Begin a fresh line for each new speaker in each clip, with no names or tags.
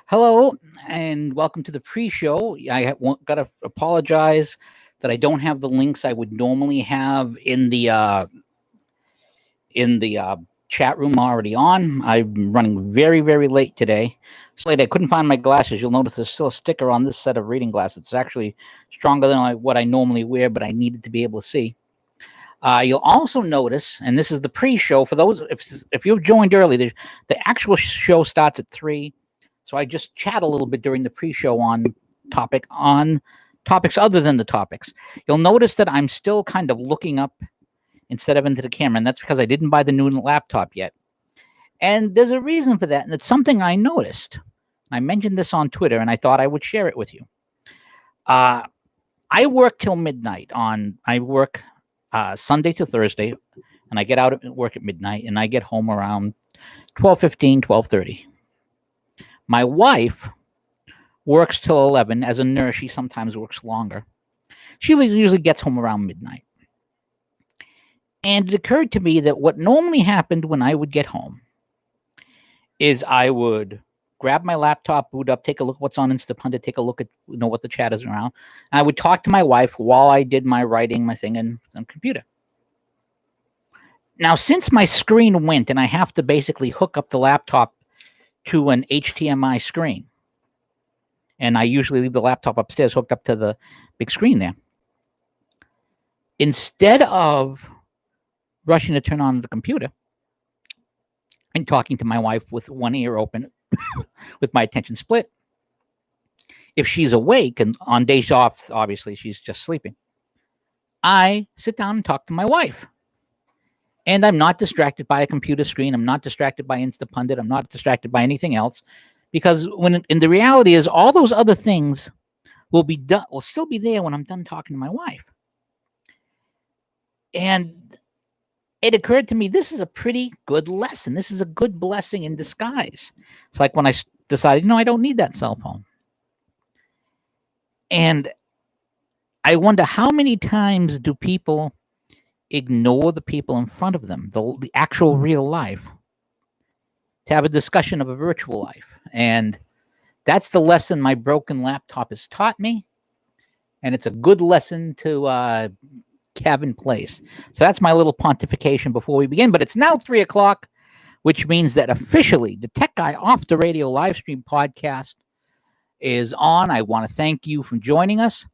Hello, and welcome to the pre-show. Got to apologize that I don't have the links I would normally have in the chat room already on. I'm running very, very late today. So late I couldn't find my glasses. You'll notice there's still a sticker on this set of reading glasses. It's actually stronger than what I normally wear, but I needed to be able to see. You'll also notice, and this is the pre-show for those if you've joined early. The actual show starts at 3. So I just chat a little bit during the pre-show on topics other than the topics. You'll notice that I'm still kind of looking up instead of into the camera, and that's because I didn't buy the new laptop yet. And there's a reason for that, and it's something I noticed. I mentioned this on Twitter, and I thought I would share it with you. I work till midnight I work Sunday to Thursday, and I get out at work at midnight, and I get home around 12:15, 12:30. My wife works till 11. As a nurse, she sometimes works longer. She usually gets home around midnight. And it occurred to me that what normally happened when I would get home is I would grab my laptop, boot up, take a look at what's on Instapundit, take a look at what the chat is around. And I would talk to my wife while I did my writing, my thing, and some computer. Now, since my screen went and I have to basically hook up the laptop to an HDMI screen, and I usually leave the laptop upstairs hooked up to the big screen there, instead of rushing to turn on the computer and talking to my wife with one ear open with my attention split, if she's awake and on days off, obviously she's just sleeping, I sit down and talk to my wife. And I'm not distracted by a computer screen. I'm not distracted by Instapundit. I'm not distracted by anything else, because in the reality is all those other things will still be there when I'm done talking to my wife. And it occurred to me, this is a pretty good lesson. This is a good blessing in disguise. It's like when I decided, I don't need that cell phone. And I wonder, how many times do people ignore the people in front of them, the actual real life, to have a discussion of a virtual life? And that's the lesson my broken laptop has taught me, and it's a good lesson to have in place. So that's my little pontification before we begin. But it's now 3 o'clock, which means that officially the Tech Guy Off the Radio Livestream podcast is on. I want to thank you for joining us.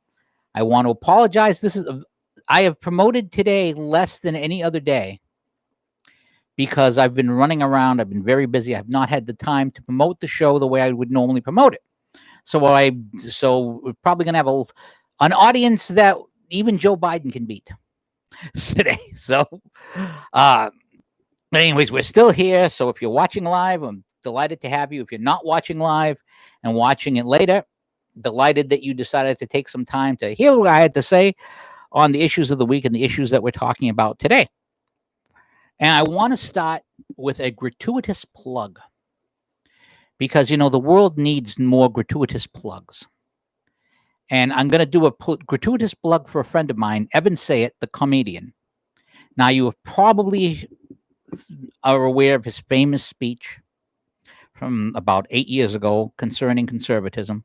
I want to apologize. I have promoted today less than any other day because I've been running around. I've been very busy. I've not had the time to promote the show the way I would normally promote it. So we're probably going to have an audience that even Joe Biden can beat today. So, but anyways, we're still here. So if you're watching live, I'm delighted to have you. If you're not watching live and watching it later, delighted that you decided to take some time to hear what I had to say on the issues of the week and the issues that we're talking about today. And I want to start with a gratuitous plug, because, the world needs more gratuitous plugs. And I'm going to do a gratuitous plug for a friend of mine, Evan Sayet, the comedian. Now, you have probably are aware of his famous speech from about 8 years ago concerning conservatism,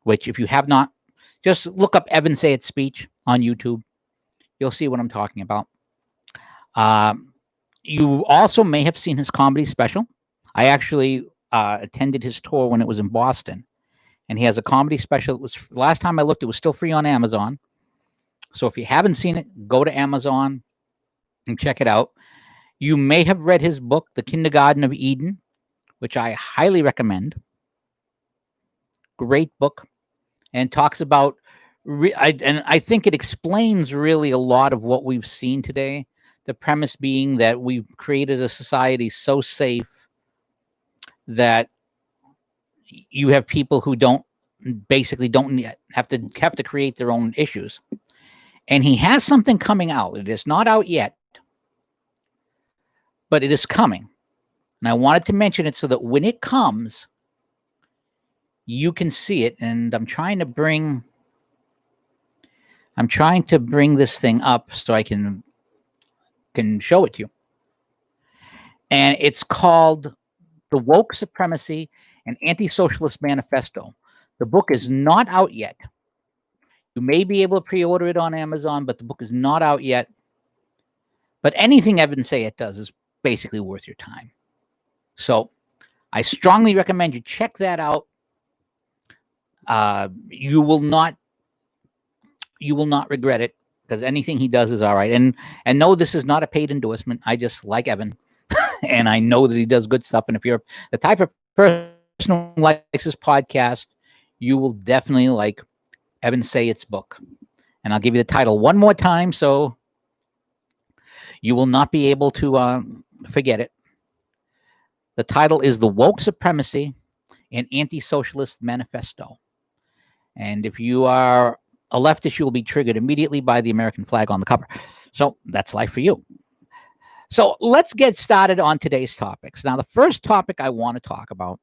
which, if you have not, just look up Evan Sayet's speech on YouTube. You'll see what I'm talking about. You also may have seen his comedy special. I actually attended his tour when it was in Boston, and he has a comedy special. Last time I looked, it was still free on Amazon. So if you haven't seen it, go to Amazon and check it out. You may have read his book, The Kindergarten of Eden, which I highly recommend. Great book, and talks about. I think it explains really a lot of what we've seen today. The premise being that we've created a society so safe that you have people who don't have to create their own issues. And he has something coming out. It is not out yet, but it is coming. And I wanted to mention it so that when it comes, you can see it. And I'm trying to bring this thing up so I can show it to you. And it's called The Woke Supremacy An Anti-Socialist Manifesto. The book is not out yet. You may be able to pre-order it on Amazon, but the book is not out yet. But anything Evan Sayet does is basically worth your time. So I strongly recommend you check that out. You will not regret it, because anything he does is all right. And no, this is not a paid endorsement. I just like Evan, and I know that he does good stuff. And if you're the type of person who likes this podcast, you will definitely like Evan Sayet's book. And I'll give you the title one more time, so you will not be able to forget it. The title is The Woke Supremacy, an Anti-Socialist Manifesto. And if you are a leftist, you will be triggered immediately by the American flag on the cover. So that's life for you. So let's get started on today's topics. Now, the first topic I want to talk about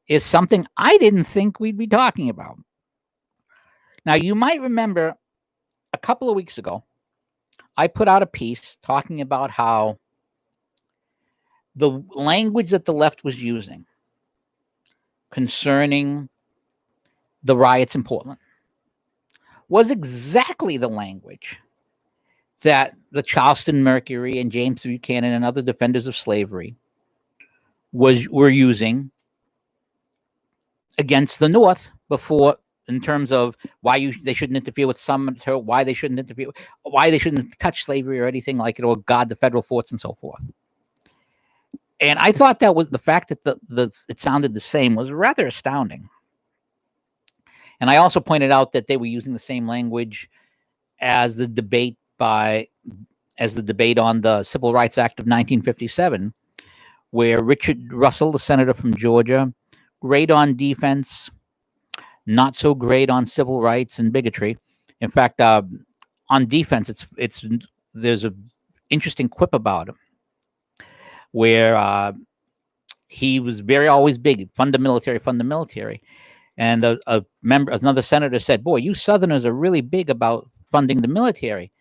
is something I didn't think we'd be talking about. Now, you might remember a couple of weeks ago, I put out a piece talking about how the language that the left was using concerning the riots in Portland was exactly the language that the Charleston Mercury and James Buchanan and other defenders of slavery were using against the North before, in terms of why they shouldn't interfere with some, why they shouldn't interfere, why they shouldn't touch slavery or anything like it, or guard the federal forts and so forth. And I thought that was the fact that it sounded the same was rather astounding. And I also pointed out that they were using the same language as the debate on the Civil Rights Act of 1957, where Richard Russell, the senator from Georgia, great on defense, not so great on civil rights and bigotry. In fact, on defense, there's an interesting quip about him, where he was always big, fund the military. And another senator said, "Boy, you Southerners are really big about funding the military."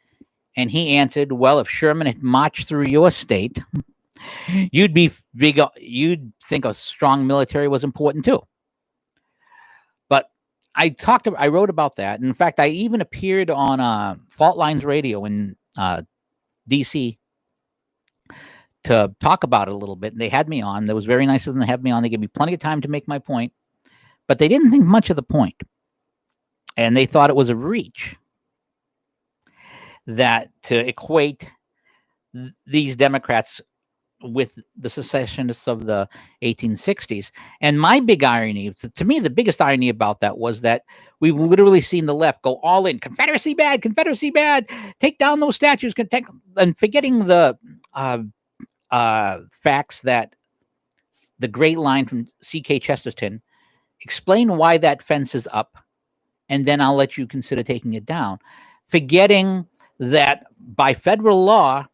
And he answered, "Well, if Sherman had marched through your state, you'd be big. You'd think a strong military was important too." But I wrote about that. And in fact, I even appeared on Fault Lines Radio in D.C. to talk about it a little bit. And they had me on. That was very nice of them to have me on. They gave me plenty of time to make my point. But they didn't think much of the point. And they thought it was a reach that to equate these Democrats with the secessionists of the 1860s. And my big irony, to me, the biggest irony about that was that we've literally seen the left go all in. Confederacy bad, take down those statues, and forgetting the facts that the great line from C.K. Chesterton, explain why that fence is up, and then I'll let you consider taking it down. Forgetting that by federal law,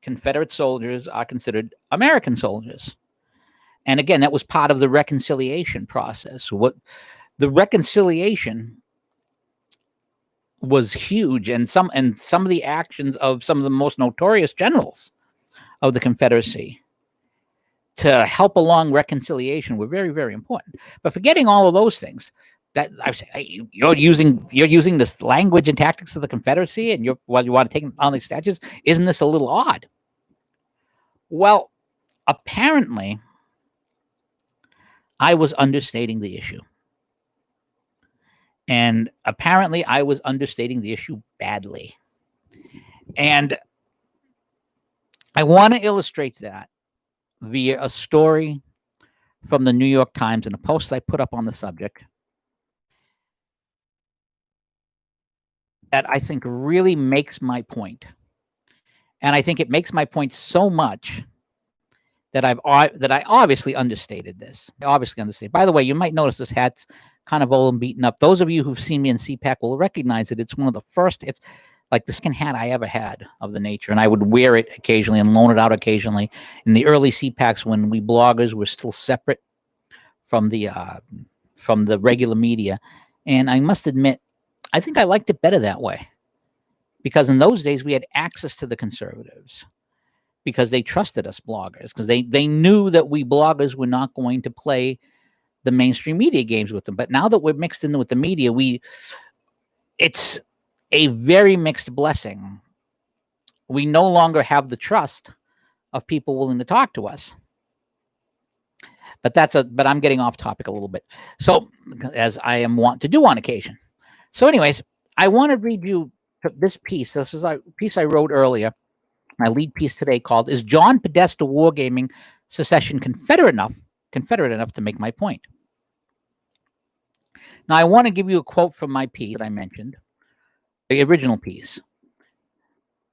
Confederate soldiers are considered American soldiers. And again, that was part of the reconciliation process. The reconciliation was huge, and some of the actions of some of the most notorious generals of the Confederacy to help along reconciliation were very, very important. But forgetting all of those things, that I say, hey, you're using this language and tactics of the Confederacy, and you want to take on these statues. Isn't this a little odd? Well, apparently, I was understating the issue. And apparently, I was understating the issue badly. And I want to illustrate that via a story from the New York Times and a post I put up on the subject that I think really makes my point. And I think it makes my point so much that I obviously understated this. By the way, you might notice this hat's kind of old and beaten up. Those of you who've seen me in CPAC will recognize it. It's one of the first. It's like the second hat I ever had of the nature, and I would wear it occasionally and loan it out occasionally in the early CPACs when we bloggers were still separate from the regular media. And I must admit, I think I liked it better that way, because in those days we had access to the conservatives, because they trusted us bloggers, because they knew that we bloggers were not going to play the mainstream media games with them. But now that we're mixed in with the media, it's a very mixed blessing. We no longer have the trust of people willing to talk to us. But I'm getting off topic a little bit. So, as I am wont to do on occasion. So, anyways, I want to read you this piece. This is a piece I wrote earlier. My lead piece today called "Is John Podesta Wargaming Secession Confederate enough to make my point?" Now, I want to give you a quote from my piece that I mentioned, the original piece.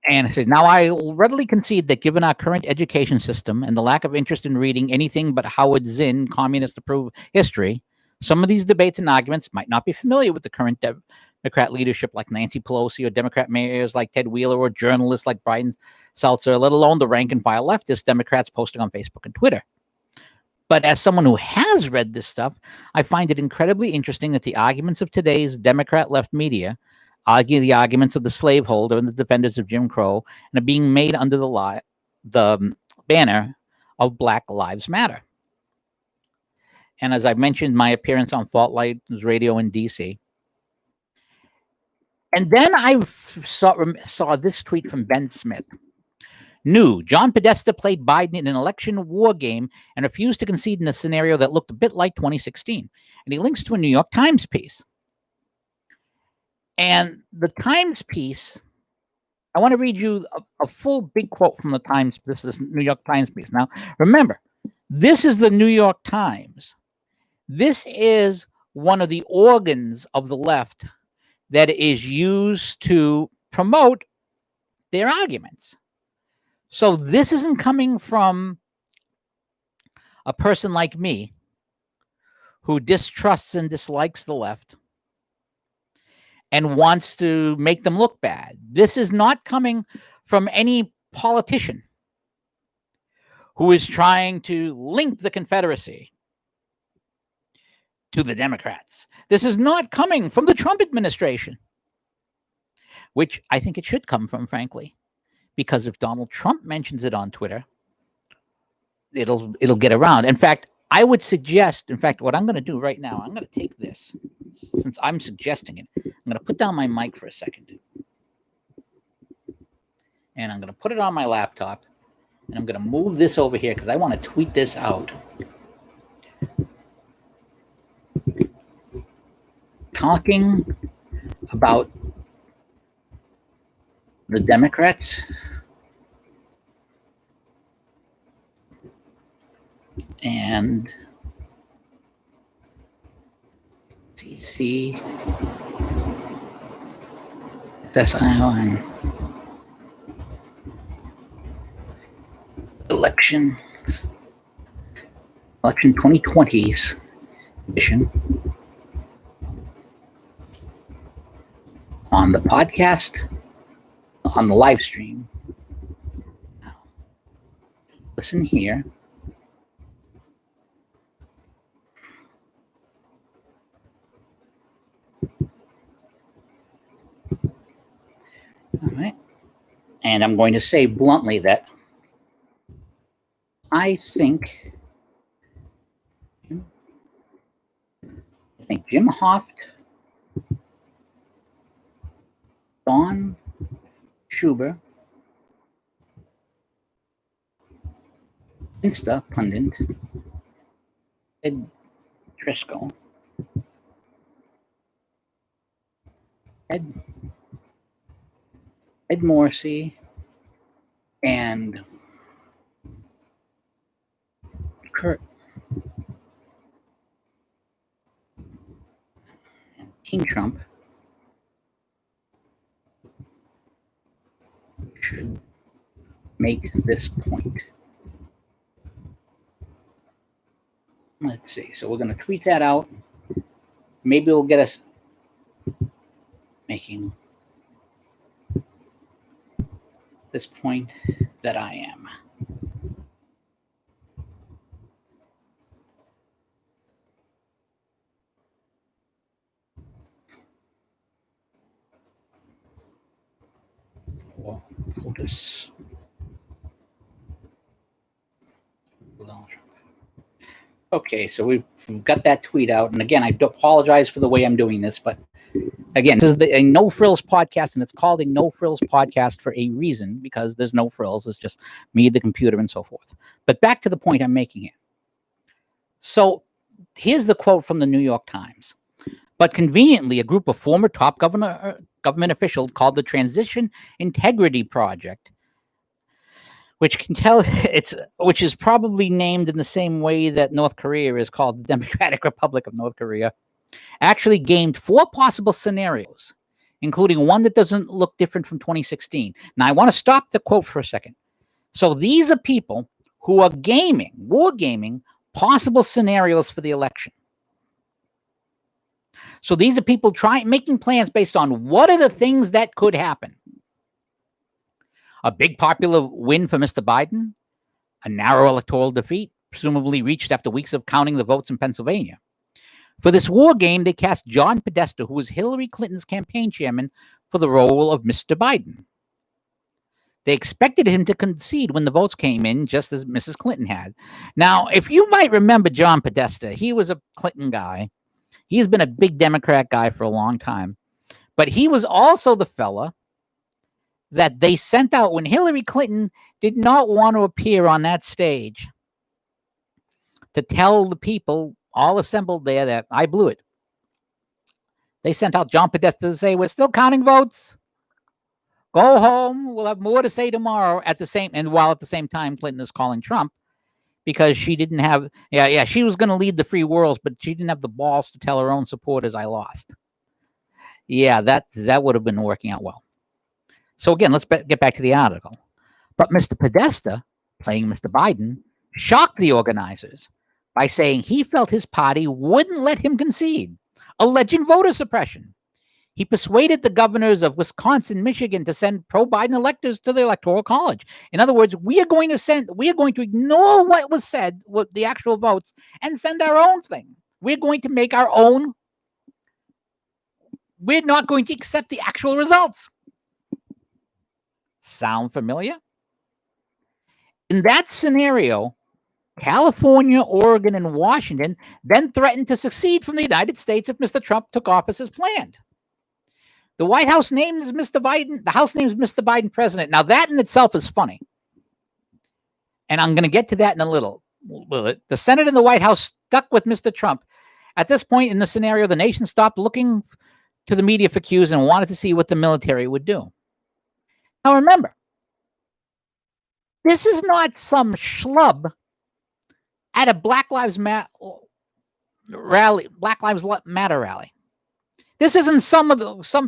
And it says, "Now I readily concede that given our current education system and the lack of interest in reading anything but Howard Zinn communist-approved history, some of these debates and arguments might not be familiar with the current Democrat leadership like Nancy Pelosi, or Democrat mayors like Ted Wheeler, or journalists like Brian Seltzer, let alone the rank-and-file leftist Democrats posting on Facebook and Twitter. But as someone who has read this stuff, I find it incredibly interesting that the arguments of today's Democrat left media argue the arguments of the slaveholder and the defenders of Jim Crow and are being made under the banner of Black Lives Matter." And as I mentioned, my appearance on Fault Lines Radio in DC. And then I saw this tweet from Ben Smith. "New, John Podesta played Biden in an election war game and refused to concede in a scenario that looked a bit like 2016. And he links to a New York Times piece. And the Times piece, I want to read you a full big quote from the Times. This is New York Times piece. Now, remember, this is the New York Times. This is one of the organs of the left that is used to promote their arguments. So this isn't coming from a person like me who distrusts and dislikes the left and wants to make them look bad. This is not coming from any politician who is trying to link the Confederacy to the Democrats. This is not coming from the Trump administration, which I think it should come from, frankly, because if Donald Trump mentions it on Twitter, it'll get around. In fact, I would suggest, what I'm going to do right now, I'm going to take this, since I'm suggesting it, I'm going to put down my mic for a second. And I'm going to put it on my laptop, and I'm going to move this over here because I want to tweet this out. Talking about the Democrats and CC SSIO election 2020's edition on the podcast, on the live stream. Listen here. All right. And I'm going to say bluntly that I think Jim Hoft, Don Schuber, Insta pundit, Ed Driscoll, Ed Morrissey, and Kurt and King Trump should make this point. Let's see. So we're going to tweet that out. Maybe it'll get us making this point that I am. POTUS. Okay, so we've got that tweet out. And again, I do apologize for the way I'm doing this, but again, this is a No Frills podcast, and it's called a No Frills podcast for a reason, because there's no frills. It's just me, the computer, and so forth. But back to the point I'm making here. So here's the quote from the New York Times. But conveniently, a group of former top government officials called the Transition Integrity Project, which is probably named in the same way that North Korea is called the Democratic Republic of North Korea, actually gamed 4 possible scenarios, including one that doesn't look different from 2016. Now, I want to stop the quote for a second. So these are people who are wargaming possible scenarios for the election. So these are people making plans based on what are the things that could happen. A big popular win for Mr. Biden, a narrow electoral defeat, presumably reached after weeks of counting the votes in Pennsylvania. For this war game, they cast John Podesta, who was Hillary Clinton's campaign chairman, for the role of Mr. Biden. They expected him to concede when the votes came in, just as Mrs. Clinton had. Now, if you might remember John Podesta, he was a Clinton guy. He's been a big Democrat guy for a long time. But he was also the fella that they sent out when Hillary Clinton did not want to appear on that stage to tell the people all assembled there that I blew it. They sent out John Podesta to say, we're still counting votes. Go home. We'll have more to say tomorrow. While at the same time, Clinton is calling Trump because she didn't have, she was going to lead the free worlds, but she didn't have the balls to tell her own supporters, I lost. Yeah, that would have been working out well. So again, let's get back to the article. But Mr. Podesta, playing Mr. Biden, shocked the organizers by saying he felt his party wouldn't let him concede, alleging voter suppression. He persuaded the governors of Wisconsin, Michigan to send pro-Biden electors to the Electoral College. In other words, we are going to ignore what was said, what the actual votes, and send our own thing. We're going to make our own. We're not going to accept the actual results. Sound familiar? In that scenario, California, Oregon, and Washington then threatened to secede from the United States if Mr. Trump took office as planned. The White House names Mr. Biden, the House names Mr. Biden president. Now, that in itself is funny. And I'm going to get to that in a little. The Senate and the White House stuck with Mr. Trump. At this point in the scenario, the nation stopped looking to the media for cues and wanted to see what the military would do. Now, remember, this is not some schlub at a Black Lives Matter rally. This isn't some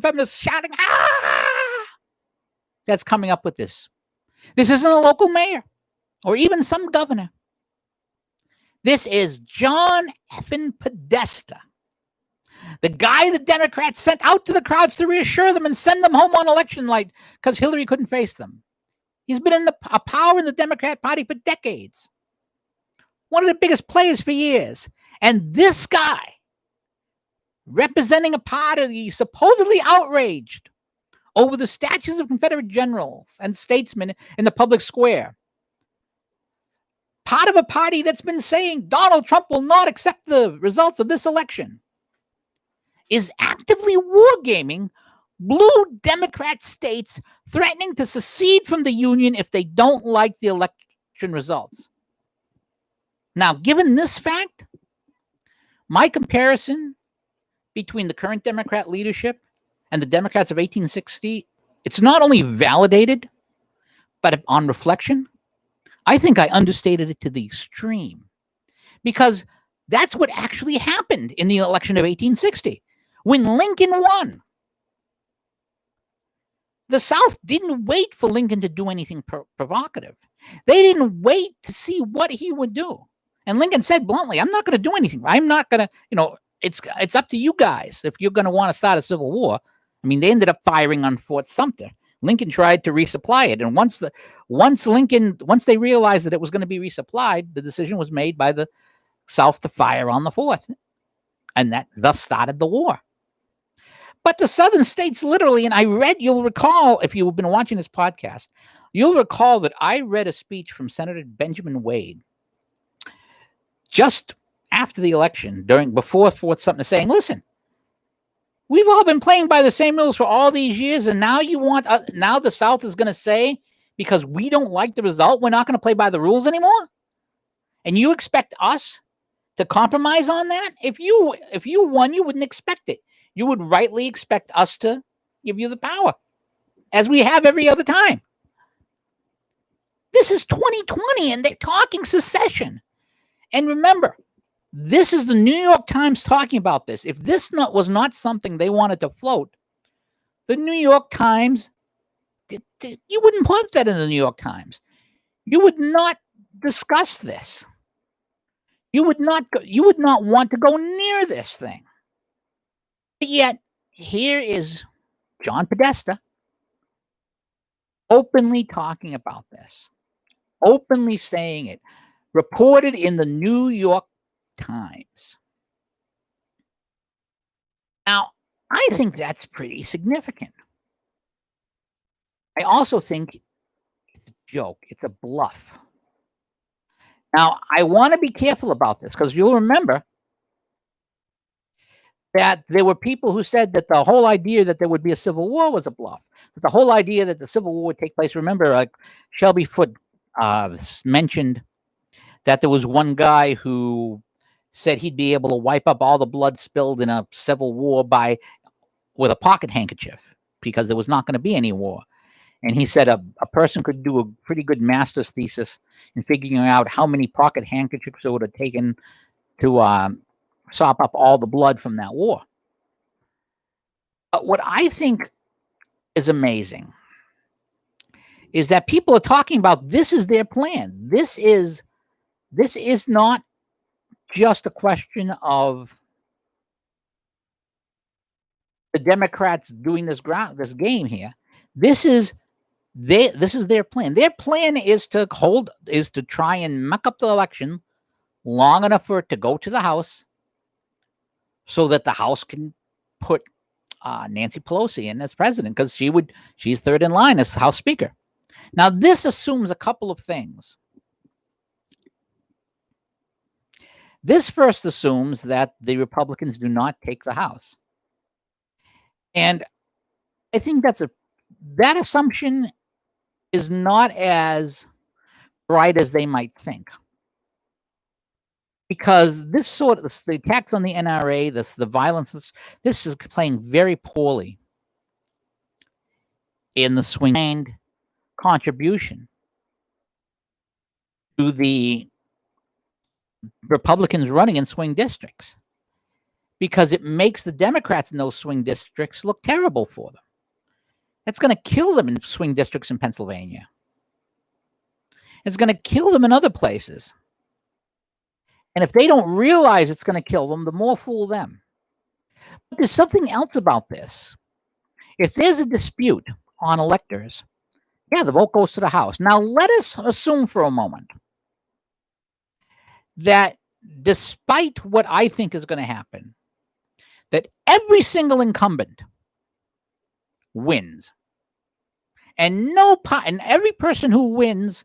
feminists shouting, "Ah!" That's coming up with this. This isn't a local mayor or even some governor. This is John effing Podesta, the guy the Democrats sent out to the crowds to reassure them and send them home on election night because Hillary couldn't face them. He's been in a power in the Democrat Party for decades. One of the biggest players for years. And this guy, representing a party supposedly outraged over the statues of Confederate generals and statesmen in the public square, part of a party that's been saying Donald Trump will not accept the results of this election, is actively wargaming blue Democrat states, threatening to secede from the union if they don't like the election results. Now, given this fact, my comparison between the current Democrat leadership and the Democrats of 1860, it's not only validated, but on reflection, I think I understated it to the extreme. Because that's what actually happened in the election of 1860. When Lincoln won, the South didn't wait for Lincoln to do anything provocative. They didn't wait to see what he would do. And Lincoln said bluntly, I'm not going to do anything. I'm not going to, it's up to you guys if you're going to want to start a civil war. I mean, they ended up firing on Fort Sumter. Lincoln tried to resupply it. And once they realized that it was going to be resupplied, the decision was made by the South to fire on the fort. And that thus started the war. But the southern states literally, and you'll recall, if you've been watching this podcast, you'll recall that I read a speech from Senator Benjamin Wade just after the election, before something, saying, listen, we've all been playing by the same rules for all these years, and now now the South is going to say, because we don't like the result, we're not going to play by the rules anymore? And you expect us to compromise on that? If you won, you wouldn't expect it. You would rightly expect us to give you the power, as we have every other time. This is 2020, and they're talking secession. And remember, this is the New York Times talking about this. If this was not something they wanted to float, the New York Times, you wouldn't put that in the New York Times. You would not discuss this. You would not want to go near this thing. But yet, here is John Podesta openly talking about this, openly saying it, reported in the New York Times. Now, I think that's pretty significant. I also think it's a joke. It's a bluff. Now, I want to be careful about this, because you'll remember that there were people who said that the whole idea that there would be a civil war was a bluff. That the whole idea that the civil war would take place. Remember, Shelby Foote mentioned that there was one guy who said he'd be able to wipe up all the blood spilled in a civil war with a pocket handkerchief, because there was not going to be any war. And he said a person could do a pretty good master's thesis in figuring out how many pocket handkerchiefs it would have taken to sop up all the blood from that war. But what I think is amazing is that people are talking about this is their plan. This is not just a question of the Democrats doing this game here. This is their plan. Their plan is to try and muck up the election long enough for it to go to the House, so that the House can put Nancy Pelosi in as president, because she's third in line as House Speaker. Now, this assumes a couple of things. This first assumes that the Republicans do not take the House. And I think that assumption is not as bright as they might think. Because the attacks on the NRA, the violence, this is playing very poorly in the swing contribution to the Republicans running in swing districts, because it makes the Democrats in those swing districts look terrible for them. It's going to kill them in swing districts in Pennsylvania. It's going to kill them in other places. And if they don't realize it's going to kill them, the more fool them. But there's something else about this. If there's a dispute on electors, the vote goes to the House. Now, let us assume for a moment that despite what I think is going to happen, that every single incumbent wins. And every person who wins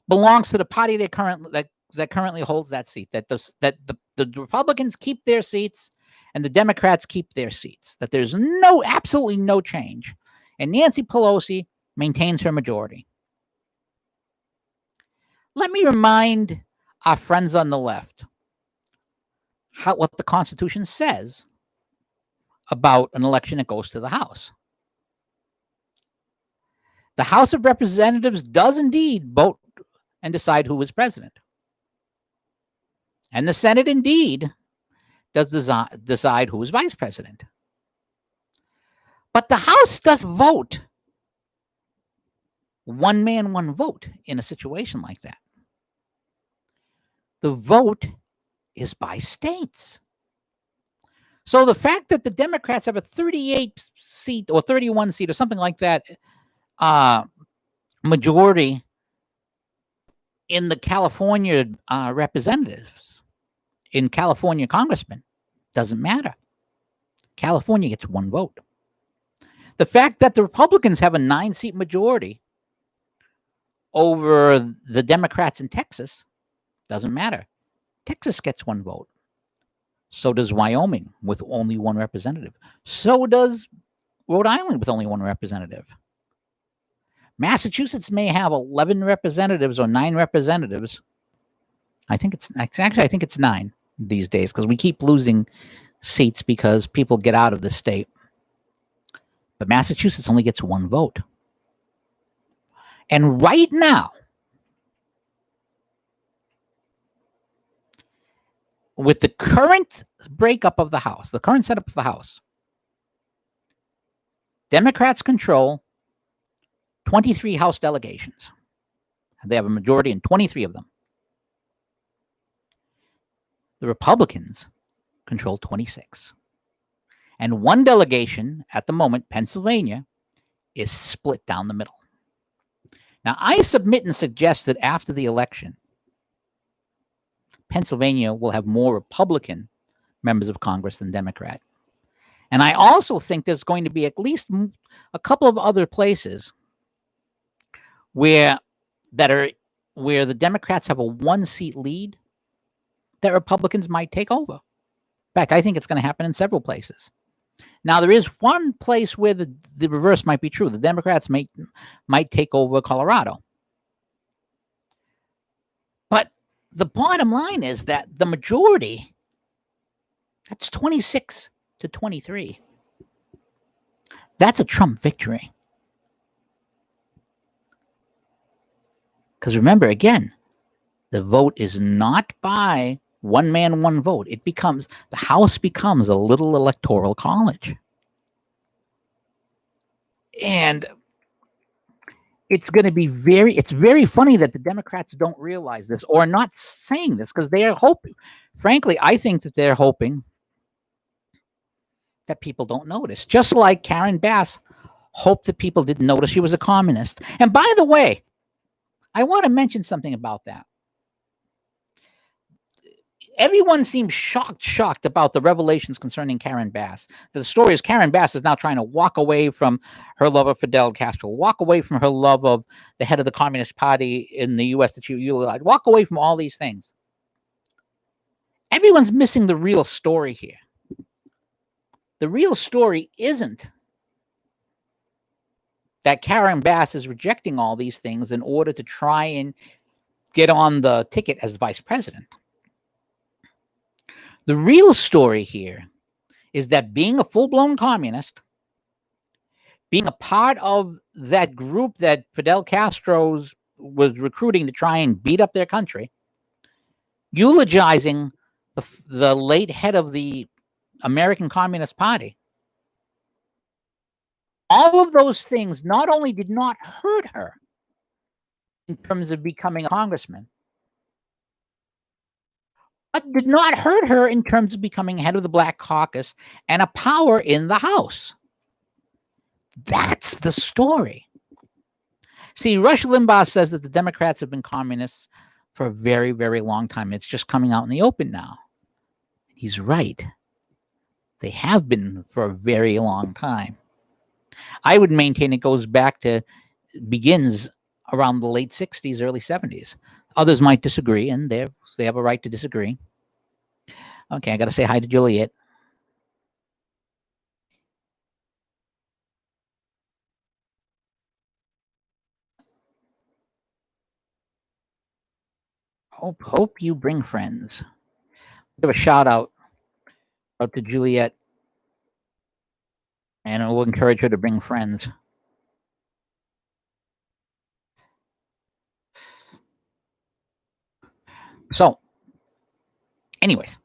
belongs to the party that currently holds that seat. That the Republicans keep their seats and the Democrats keep their seats. That there's absolutely no change, and Nancy Pelosi maintains her majority. Let me remind our friends on the left what the Constitution says about an election that goes to the House. The House of Representatives does indeed vote and decide who is president. And the Senate indeed does decide who is vice president. But the House doesn't vote one man, one vote in a situation like that. The vote is by states. So the fact that the Democrats have a 38 seat or 31 seat or something like that majority in the California representatives, in California congressmen, doesn't matter. California gets one vote. The fact that the Republicans have a 9-seat majority over the Democrats in Texas Doesn't matter. Texas gets 1 vote. So does Wyoming with only 1 representative. So does Rhode Island with only 1 representative. Massachusetts may have 11 representatives or 9 representatives. I think it's 9 these days because we keep losing seats because people get out of the state. But Massachusetts only gets 1 vote. And right now, with the current breakup of the House, the current setup of the House, Democrats control 23 House delegations. They have a majority in 23 of them. The Republicans control 26. And 1 delegation at the moment, Pennsylvania, is split down the middle. Now, I submit and suggest that after the election, Pennsylvania will have more Republican members of Congress than Democrat. And I also think there's going to be at least a couple of other places where the Democrats have a 1-seat lead that Republicans might take over. In fact, I think it's going to happen in several places. Now, there is one place where the reverse might be true. The Democrats might take over Colorado. But the bottom line is that the majority, that's 26 to 23. That's a Trump victory. Because remember, again, the vote is not by 1 man, 1 vote. The House becomes a little electoral college. And it's going to be it's very funny that the Democrats don't realize this or are not saying this because they are hoping. Frankly, I think that they're hoping that people don't notice. Just like Karen Bass hoped that people didn't notice she was a communist. And by the way, I want to mention something about that. Everyone seems shocked about the revelations concerning Karen Bass. The story is Karen Bass is now trying to walk away from her love of Fidel Castro, walk away from her love of the head of the Communist Party in the U.S. that she utilized, walk away from all these things. Everyone's missing the real story here. The real story isn't that Karen Bass is rejecting all these things in order to try and get on the ticket as vice president. The real story here is that being a full-blown communist, being a part of that group that Fidel Castro was recruiting to try and beat up their country, eulogizing the late head of the American Communist Party, all of those things not only did not hurt her in terms of becoming a congressman, but did not hurt her in terms of becoming head of the Black Caucus and a power in the House. That's the story. See, Rush Limbaugh says that the Democrats have been communists for a very, very long time. It's just coming out in the open now. He's right. They have been for a very long time. I would maintain it begins around the late 60s, early 70s. Others might disagree, and they have a right to disagree. Okay, I got to say hi to Juliet. Hope you bring friends. Give a shout out to Juliet, and we'll encourage her to bring friends. So, anyways,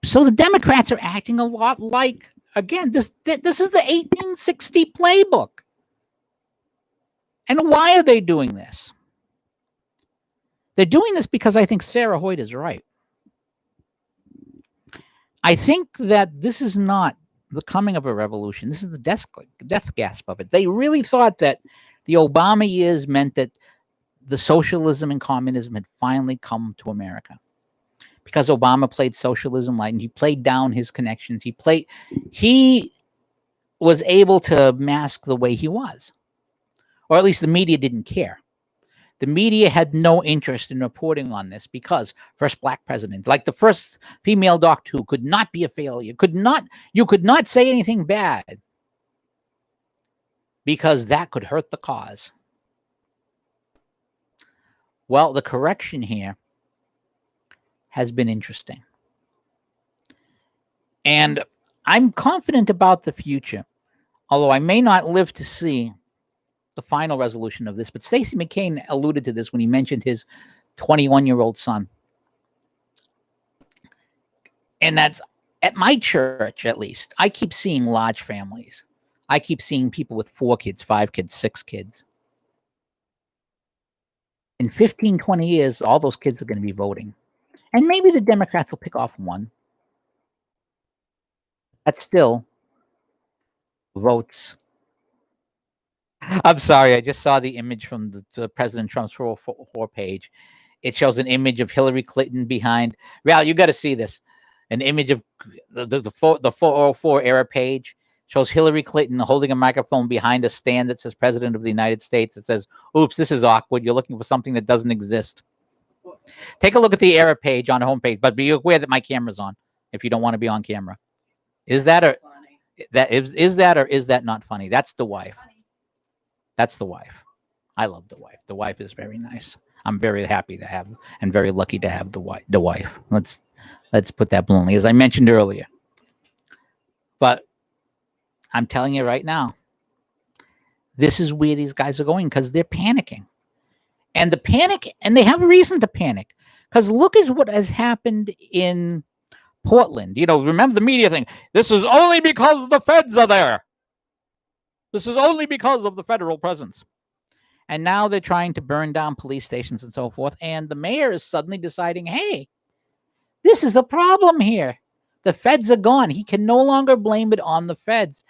so the Democrats are acting a lot like, again, this is the 1860 playbook. And why are they doing this? They're doing this because I think Sarah Hoyt is right. I think that this is not the coming of a revolution. This is the death gasp of it. They really thought that the Obama years meant that the socialism and communism had finally come to America because Obama played socialism light and he played down his connections. He was able to mask the way he was, or at least the media didn't care. The media had no interest in reporting on this because first black president, like the first female doctor who could not be a failure, you could not say anything bad because that could hurt the cause. Well, the correction here has been interesting. And I'm confident about the future, although I may not live to see the final resolution of this. But Stacey McCain alluded to this when he mentioned his 21-year-old son. And that's at my church, at least. I keep seeing large families. I keep seeing people with 4 kids, 5 kids, 6 kids. In 15, 20 years, all those kids are going to be voting. And maybe the Democrats will pick off one. That's still votes. I'm sorry, I just saw the image from the President Trump's 404 page. It shows an image of Hillary Clinton behind. Ral, you got to see this. An image of the 404 era page shows Hillary Clinton holding a microphone behind a stand that says President of the United States. It says, oops, this is awkward. You're looking for something that doesn't exist. Take a look at the era page on the homepage, but be aware that my camera's on if you don't want to be on camera. Is that or is that not funny? That's the wife. That's the wife. I love the wife. The wife is very nice. I'm very happy to have and very lucky to have the wife. Let's put that bluntly, as I mentioned earlier. But I'm telling you right now, this is where these guys are going because they're panicking. And the panic, and they have a reason to panic. Because look at what has happened in Portland. You know, remember the media thing. This is only because the feds are there. This is only because of the federal presence. And now they're trying to burn down police stations and so forth. And the mayor is suddenly deciding, hey, this is a problem here. The feds are gone. He can no longer blame it on the feds.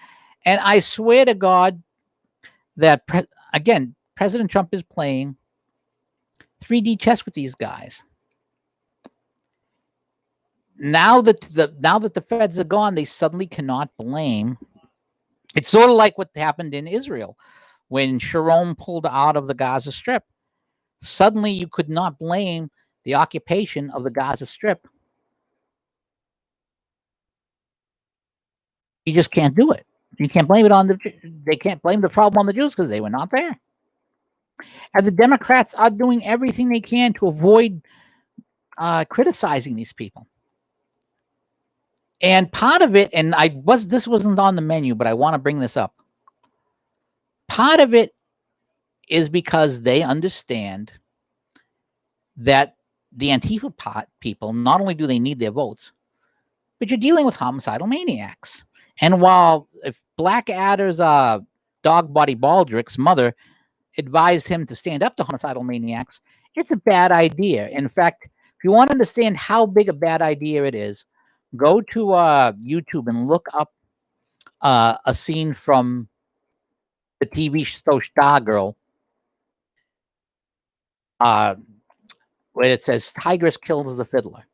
And I swear to God that, again, President Trump is playing 3D chess with these guys. Now that the feds are gone, they suddenly cannot blame. It's sort of like what happened in Israel when Sharon pulled out of the Gaza Strip. Suddenly, you could not blame the occupation of the Gaza Strip. You just can't do it. You can't blame it on they can't blame the problem on the Jews because they were not there. And the Democrats are doing everything they can to avoid criticizing these people. And part of it, and this wasn't on the menu, but I want to bring this up. Part of it is because they understand that the Antifa people, not only do they need their votes, but you're dealing with homicidal maniacs. And while if Blackadder's dog body Baldrick's mother advised him to stand up to homicidal maniacs, it's a bad idea. In fact, if you want to understand how big a bad idea it is, go to YouTube and look up a scene from the TV show Stargirl, where it says Tigress kills the fiddler.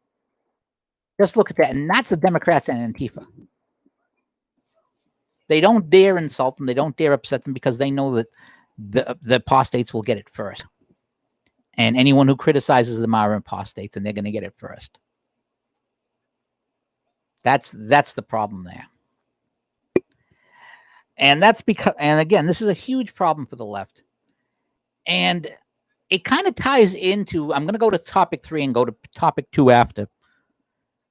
Just look at that, and that's the Democrats and Antifa. They don't dare insult them. They don't dare upset them because they know that the apostates will get it first. And anyone who criticizes them are apostates, and they're going to get it first. That's the problem there. And that's because, and again, this is a huge problem for the left. And it kind of ties into, I'm going to go to topic 3 and go to topic 2 after.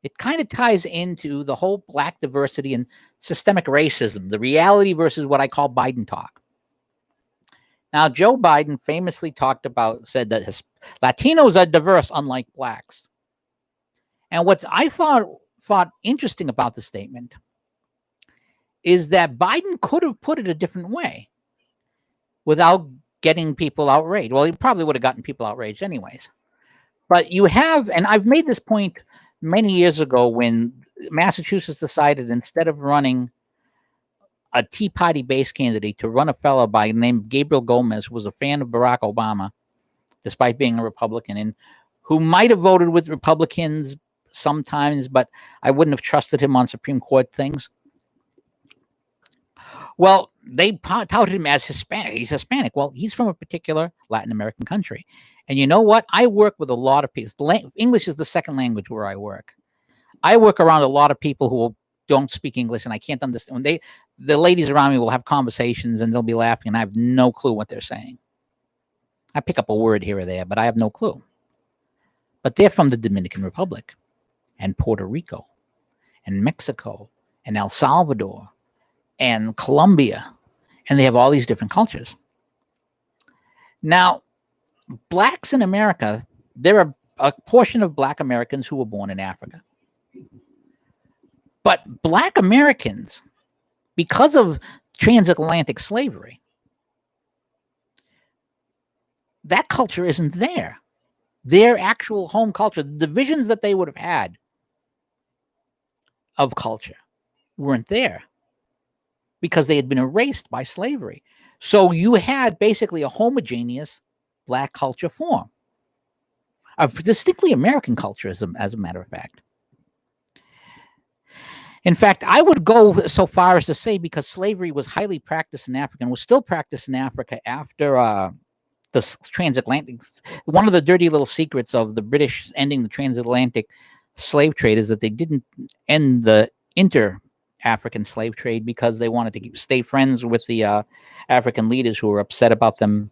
It kind of ties into the whole black diversity and systemic racism, the reality versus what I call Bidentalk. Now, Joe Biden famously said that Latinos are diverse, unlike blacks. And what I thought interesting about the statement is that Biden could have put it a different way without getting people outraged. Well, he probably would have gotten people outraged anyways. But you have, and I've made this point many years ago when Massachusetts decided instead of running a Tea Party-based candidate to run a fellow by the name Gabriel Gomez, who was a fan of Barack Obama, despite being a Republican, and who might have voted with Republicans sometimes, but I wouldn't have trusted him on Supreme Court things. Well, they touted him as Hispanic. He's Hispanic. Well, he's from a particular Latin American country. And you know what? I work with a lot of people. English is the second language where I work. I work around a lot of people who don't speak English, and I can't understand. When the ladies around me will have conversations, and they'll be laughing, and I have no clue what they're saying. I pick up a word here or there, but I have no clue. But they're from the Dominican Republic, and Puerto Rico, and Mexico, and El Salvador, and Colombia, and they have all these different cultures. Now, blacks in America, there are a portion of black Americans who were born in Africa. But black Americans, because of transatlantic slavery, that culture isn't there. Their actual home culture, the divisions that they would have had of culture weren't there because they had been erased by slavery. So you had basically a homogeneous black culture form, a distinctly American culture, as a matter of fact. In fact, I would go so far as to say, because slavery was highly practiced in Africa and was still practiced in Africa after the transatlantic. One of the dirty little secrets of the British ending the transatlantic slave trade is that they didn't end the inter-African slave trade because they wanted to stay friends with the African leaders who were upset about them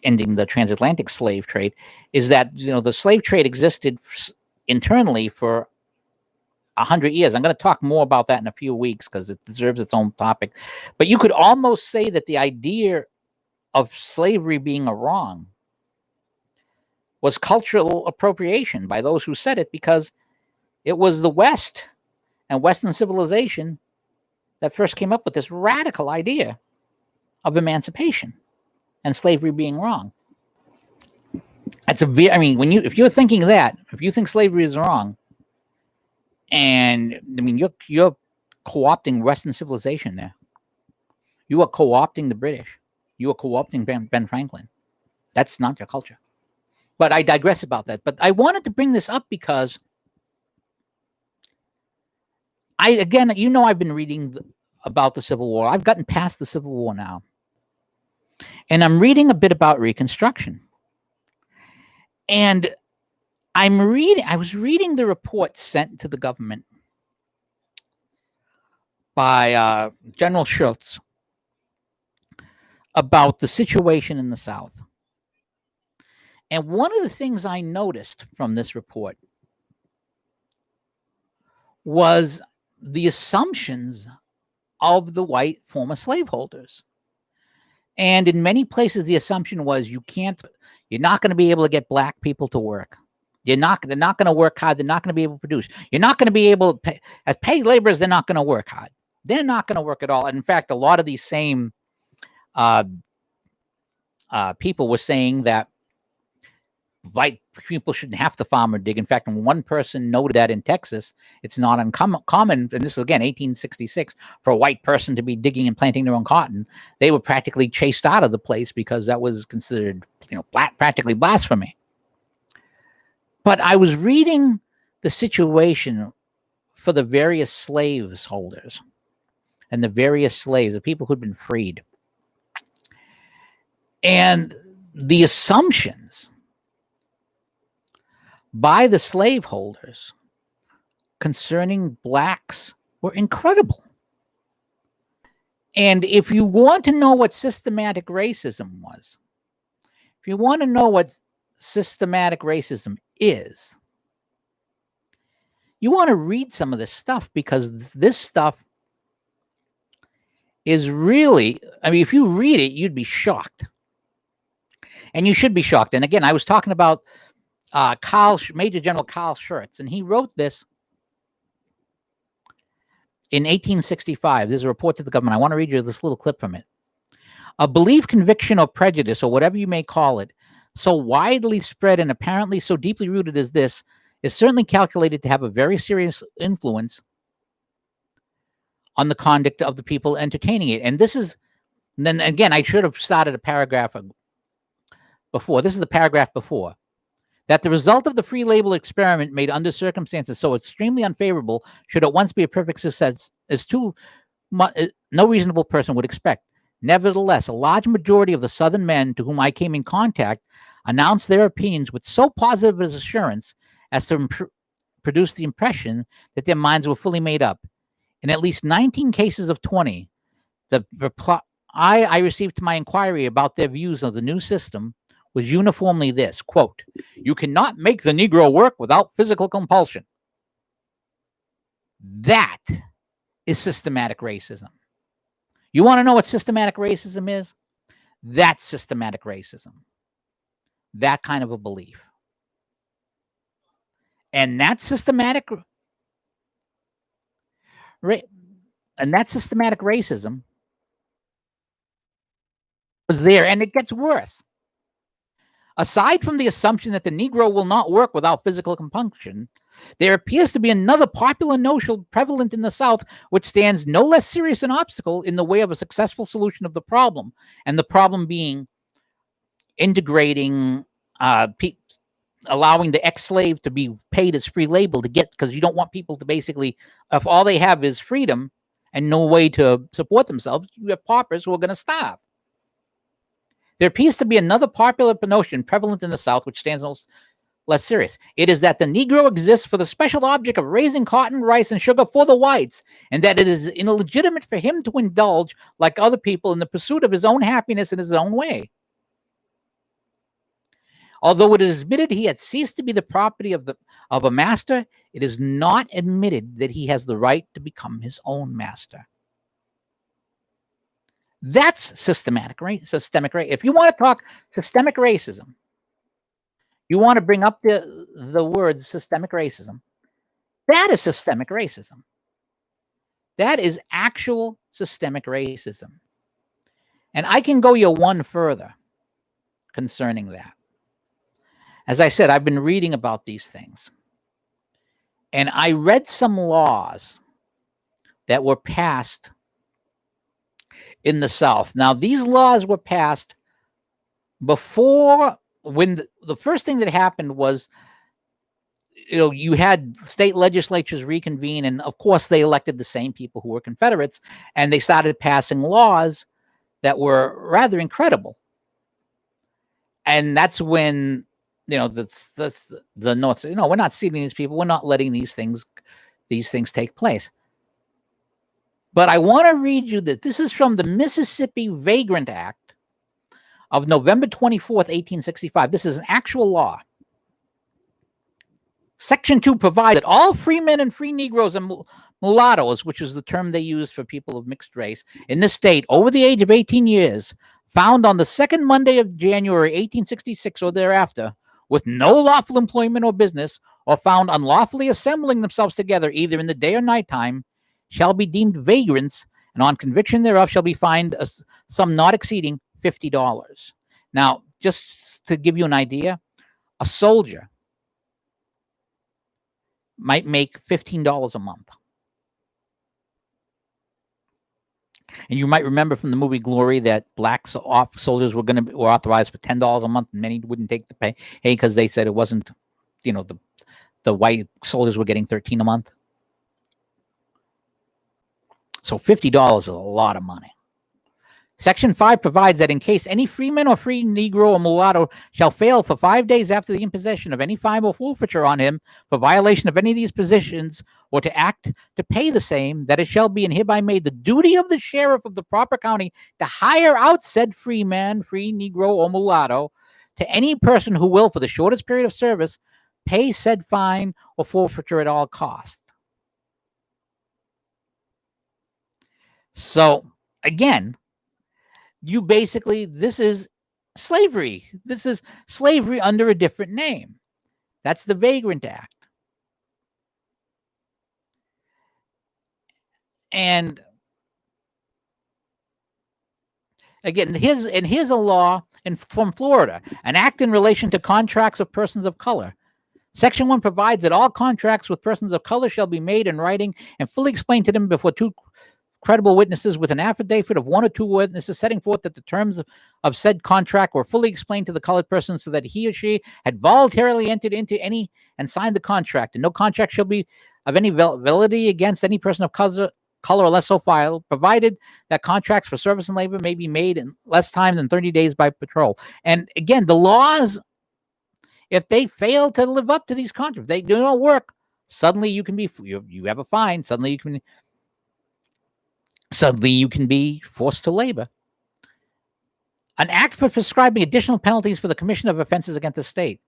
ending the transatlantic slave trade. Is that, the slave trade existed internally for 100 years. I'm going to talk more about that in a few weeks because it deserves its own topic. But you could almost say that the idea of slavery being a wrong was cultural appropriation by those who said it, because it was the West and Western civilization that first came up with this radical idea of emancipation and slavery being wrong. That's if you're thinking that, if you think slavery is wrong, and you're co-opting Western civilization there. You are co-opting the British. You are co-opting Ben Franklin. That's not your culture. But I digress about that. But I wanted to bring this up because I've been reading about the Civil War. I've gotten past the Civil War now. And I'm reading a bit about Reconstruction. And I was reading the report sent to the government by General Schultz about the situation in the South. And one of the things I noticed from this report was the assumptions of the white former slaveholders. And in many places, the assumption was you're not going to be able to get black people to work. They're not going to work hard. They're not going to be able to produce. You're not going to be able to pay. As paid laborers, they're not going to work hard. They're not going to work at all. And in fact, a lot of these same people were saying that white people shouldn't have to farm or dig. In fact, when one person noted that in Texas, it's not uncommon, and this is again 1866, for a white person to be digging and planting their own cotton. They were practically chased out of the place because that was considered, practically blasphemy. But I was reading the situation for the various slaveholders and the various slaves, the people who'd been freed. And the assumptions by the slaveholders concerning blacks were incredible. And if you want to know what systematic racism was, if you want to know what systematic racism is, you want to read some of this stuff, because this stuff is really, if you read it, you'd be shocked. And you should be shocked. And again, I was talking about Major General Carl Schurz, and he wrote this in 1865. There's a report to the government. I want to read you this little clip from it. A belief, conviction, or prejudice, or whatever you may call it, so widely spread and apparently so deeply rooted as this, is certainly calculated to have a very serious influence on the conduct of the people entertaining it. And this is, and then again, I should have started a paragraph before. This is the paragraph before. That the result of the free label experiment made under circumstances so extremely unfavorable should at once be a perfect success is too no reasonable person would expect. Nevertheless, a large majority of the Southern men to whom I came in contact announced their opinions with so positive an assurance as to produce the impression that their minds were fully made up. In at least 19 cases of 20, the reply I received to my inquiry about their views of the new system was uniformly this, quote, "You cannot make the Negro work without physical compulsion." That is systematic racism. You want to know what systematic racism is? That's systematic racism. That kind of a belief. And that systematic racism was there, and it gets worse. Aside from the assumption that the Negro will not work without physical compunction, there appears to be another popular notion prevalent in the South, which stands no less serious an obstacle in the way of a successful solution of the problem, and the problem being integrating, allowing the ex-slave to be paid as free labor to get, because you don't want people to basically, if all they have is freedom and no way to support themselves, you have paupers who are going to starve. There appears to be another popular notion prevalent in the South, which stands no less serious. It is that the Negro exists for the special object of raising cotton, rice, and sugar for the whites, and that it is illegitimate for him to indulge, like other people, in the pursuit of his own happiness in his own way. Although it is admitted he had ceased to be the property of a master, it is not admitted that he has the right to become his own master. That's systemic racism. If you want to talk systemic racism, you want to bring up the word systemic racism. That is systemic racism. That is actual systemic racism. And I can go you one further concerning that. As I said, I've been reading about these things. And I read some laws that were passed in the South. Now, these laws were passed before, when the first thing that happened was, you had state legislatures reconvene, and of course they elected the same people who were Confederates, and they started passing laws that were rather incredible. And that's when, the North said, we're not seating these people. We're not letting these things take place. But I want to read you that this is from the Mississippi Vagrant Act of November 24th, 1865. This is an actual law. Section 2 provides that all free men and free Negroes and mulattoes, which is the term they used for people of mixed race, in this state over the age of 18 years, found on the second Monday of January 1866 or thereafter, with no lawful employment or business, or found unlawfully assembling themselves together either in the day or night time, shall be deemed vagrants, and on conviction thereof shall be fined a sum not exceeding $50. Now, just to give you an idea, a soldier might make $15 a month. And you might remember from the movie Glory that black soldiers were authorized for $10 a month, and many wouldn't take the pay because they said it wasn't, the white soldiers were getting $13 a month. So $50 is a lot of money. Section 5 provides that in case any freeman or free Negro or mulatto shall fail for 5 days after the imposition of any fine or forfeiture on him for violation of any of these positions, or to act to pay the same, that it shall be and hereby made the duty of the sheriff of the proper county to hire out said freeman, free Negro, or mulatto to any person who will, for the shortest period of service, pay said fine or forfeiture at all cost. So, again, this is slavery. This is slavery under a different name. That's the Vagrant Act. And again, here's a law from Florida, an act in relation to contracts of persons of color. Section 1 provides that all contracts with persons of color shall be made in writing and fully explained to them before two credible witnesses, with an affidavit of one or two witnesses setting forth that the terms of said contract were fully explained to the colored person, so that he or she had voluntarily entered into any and signed the contract, and no contract shall be of any validity against any person of color color or less so filed, provided that contracts for service and labor may be made in less time than 30 days by patrol. And again, the laws, if they fail to live up to these contracts, they do not work, suddenly you can be, you have a fine, suddenly you can be forced to labor. An act for prescribing additional penalties for the commission of offenses against the state.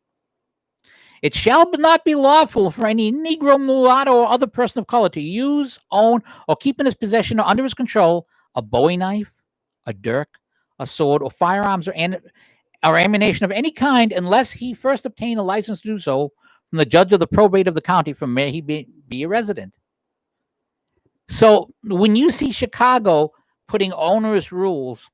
It shall not be lawful for any Negro, mulatto, or other person of color to use, own, or keep in his possession or under his control a Bowie knife, a dirk, a sword, or firearms or ammunition of any kind unless he first obtain a license to do so from the judge of the probate of the county from where he be a resident. So when you see Chicago putting onerous rules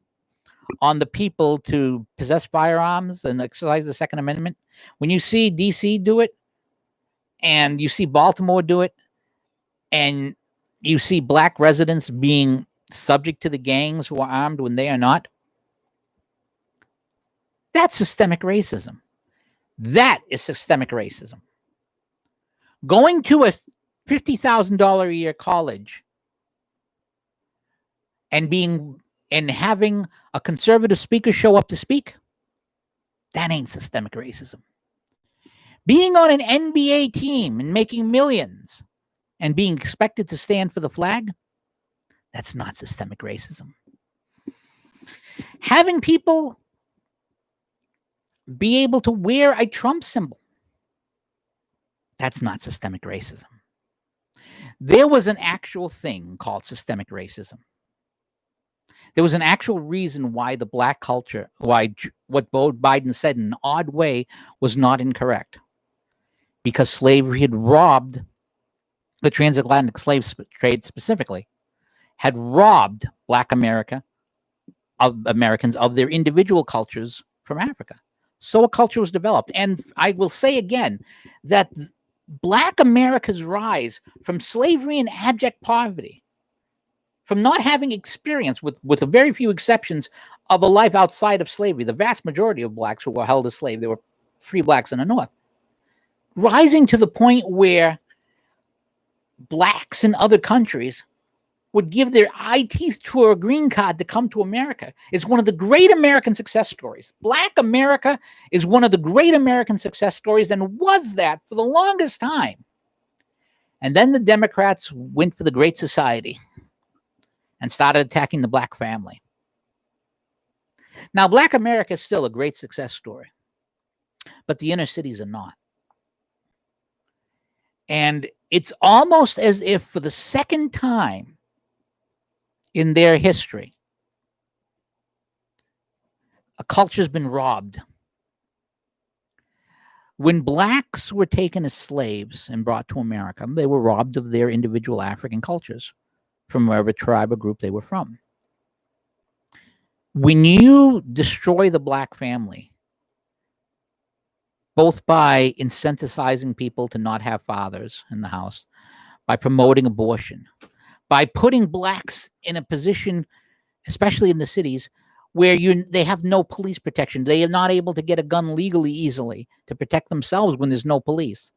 on the people to possess firearms and exercise the Second Amendment, when you see DC do it, and you see Baltimore do it, and you see black residents being subject to the gangs who are armed when they are not, that's systemic racism. That is systemic racism. Going to a $50,000 a year college and having a conservative speaker show up to speak, that ain't systemic racism. Being on an NBA team and making millions and being expected to stand for the flag, that's not systemic racism. Having people be able to wear a Trump symbol, that's not systemic racism. There was an actual thing called systemic racism. There was an actual reason why the black culture, why what Biden said in an odd way was not incorrect. Because slavery had robbed the transatlantic slave trade specifically, had robbed black Americans of their individual cultures from Africa. So a culture was developed. And I will say again that black America's rise from slavery and abject poverty, from not having experience, with a very few exceptions, of a life outside of slavery, the vast majority of blacks who were held as slaves, they were free blacks in the North, rising to the point where blacks in other countries would give their eye teeth to a green card to come to America. It's one of the great American success stories. Black America is one of the great American success stories and was that for the longest time. And then the Democrats went for the Great Society and started attacking the black family. Now, black America is still a great success story, but the inner cities are not. And it's almost as if for the second time in their history, a culture's been robbed. When blacks were taken as slaves and brought to America, they were robbed of their individual African cultures from wherever tribe or group they were from. When you destroy the black family, both by incentivizing people to not have fathers in the house, by promoting abortion, by putting blacks in a position, especially in the cities, where they have no police protection. They are not able to get a gun legally easily to protect themselves when there's no police.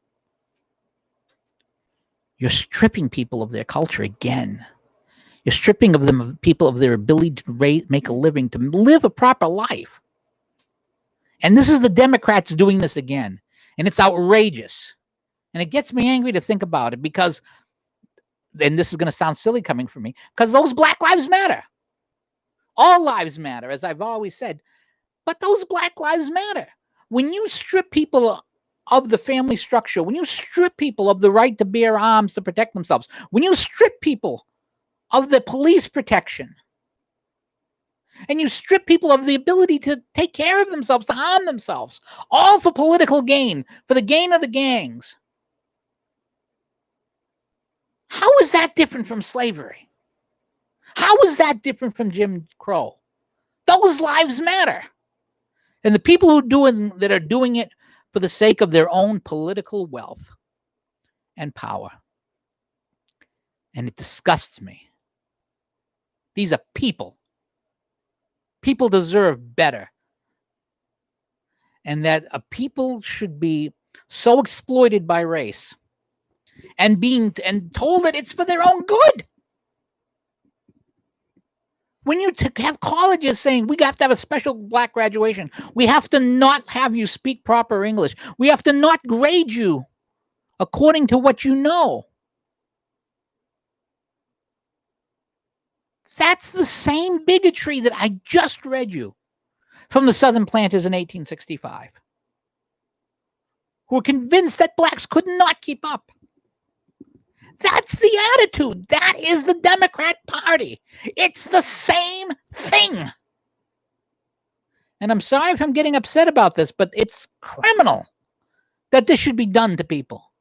You're stripping people of their culture again. You're stripping people of their ability to make a living, to live a proper life. And this is the Democrats doing this again. And it's outrageous. And it gets me angry to think about it because, and this is going to sound silly coming from me, because those black lives matter. All lives matter, as I've always said. But those black lives matter. When you strip people of the family structure, when you strip people of the right to bear arms to protect themselves, when you strip people of the police protection, and you strip people of the ability to take care of themselves, to harm themselves, all for political gain, for the gain of the gangs. How is that different from slavery? How is that different from Jim Crow? Those lives matter. And the people that are doing it for the sake of their own political wealth and power. And it disgusts me. These are people. People deserve better. And that a people should be so exploited by race and told that it's for their own good. When you have colleges saying we have to have a special black graduation, we have to not have you speak proper English, we have to not grade you according to what you know. That's the same bigotry that I just read you from the Southern planters in 1865, who were convinced that blacks could not keep up. That's the attitude. That is the Democrat Party. It's the same thing. And I'm sorry if I'm getting upset about this, but it's criminal that this should be done to people.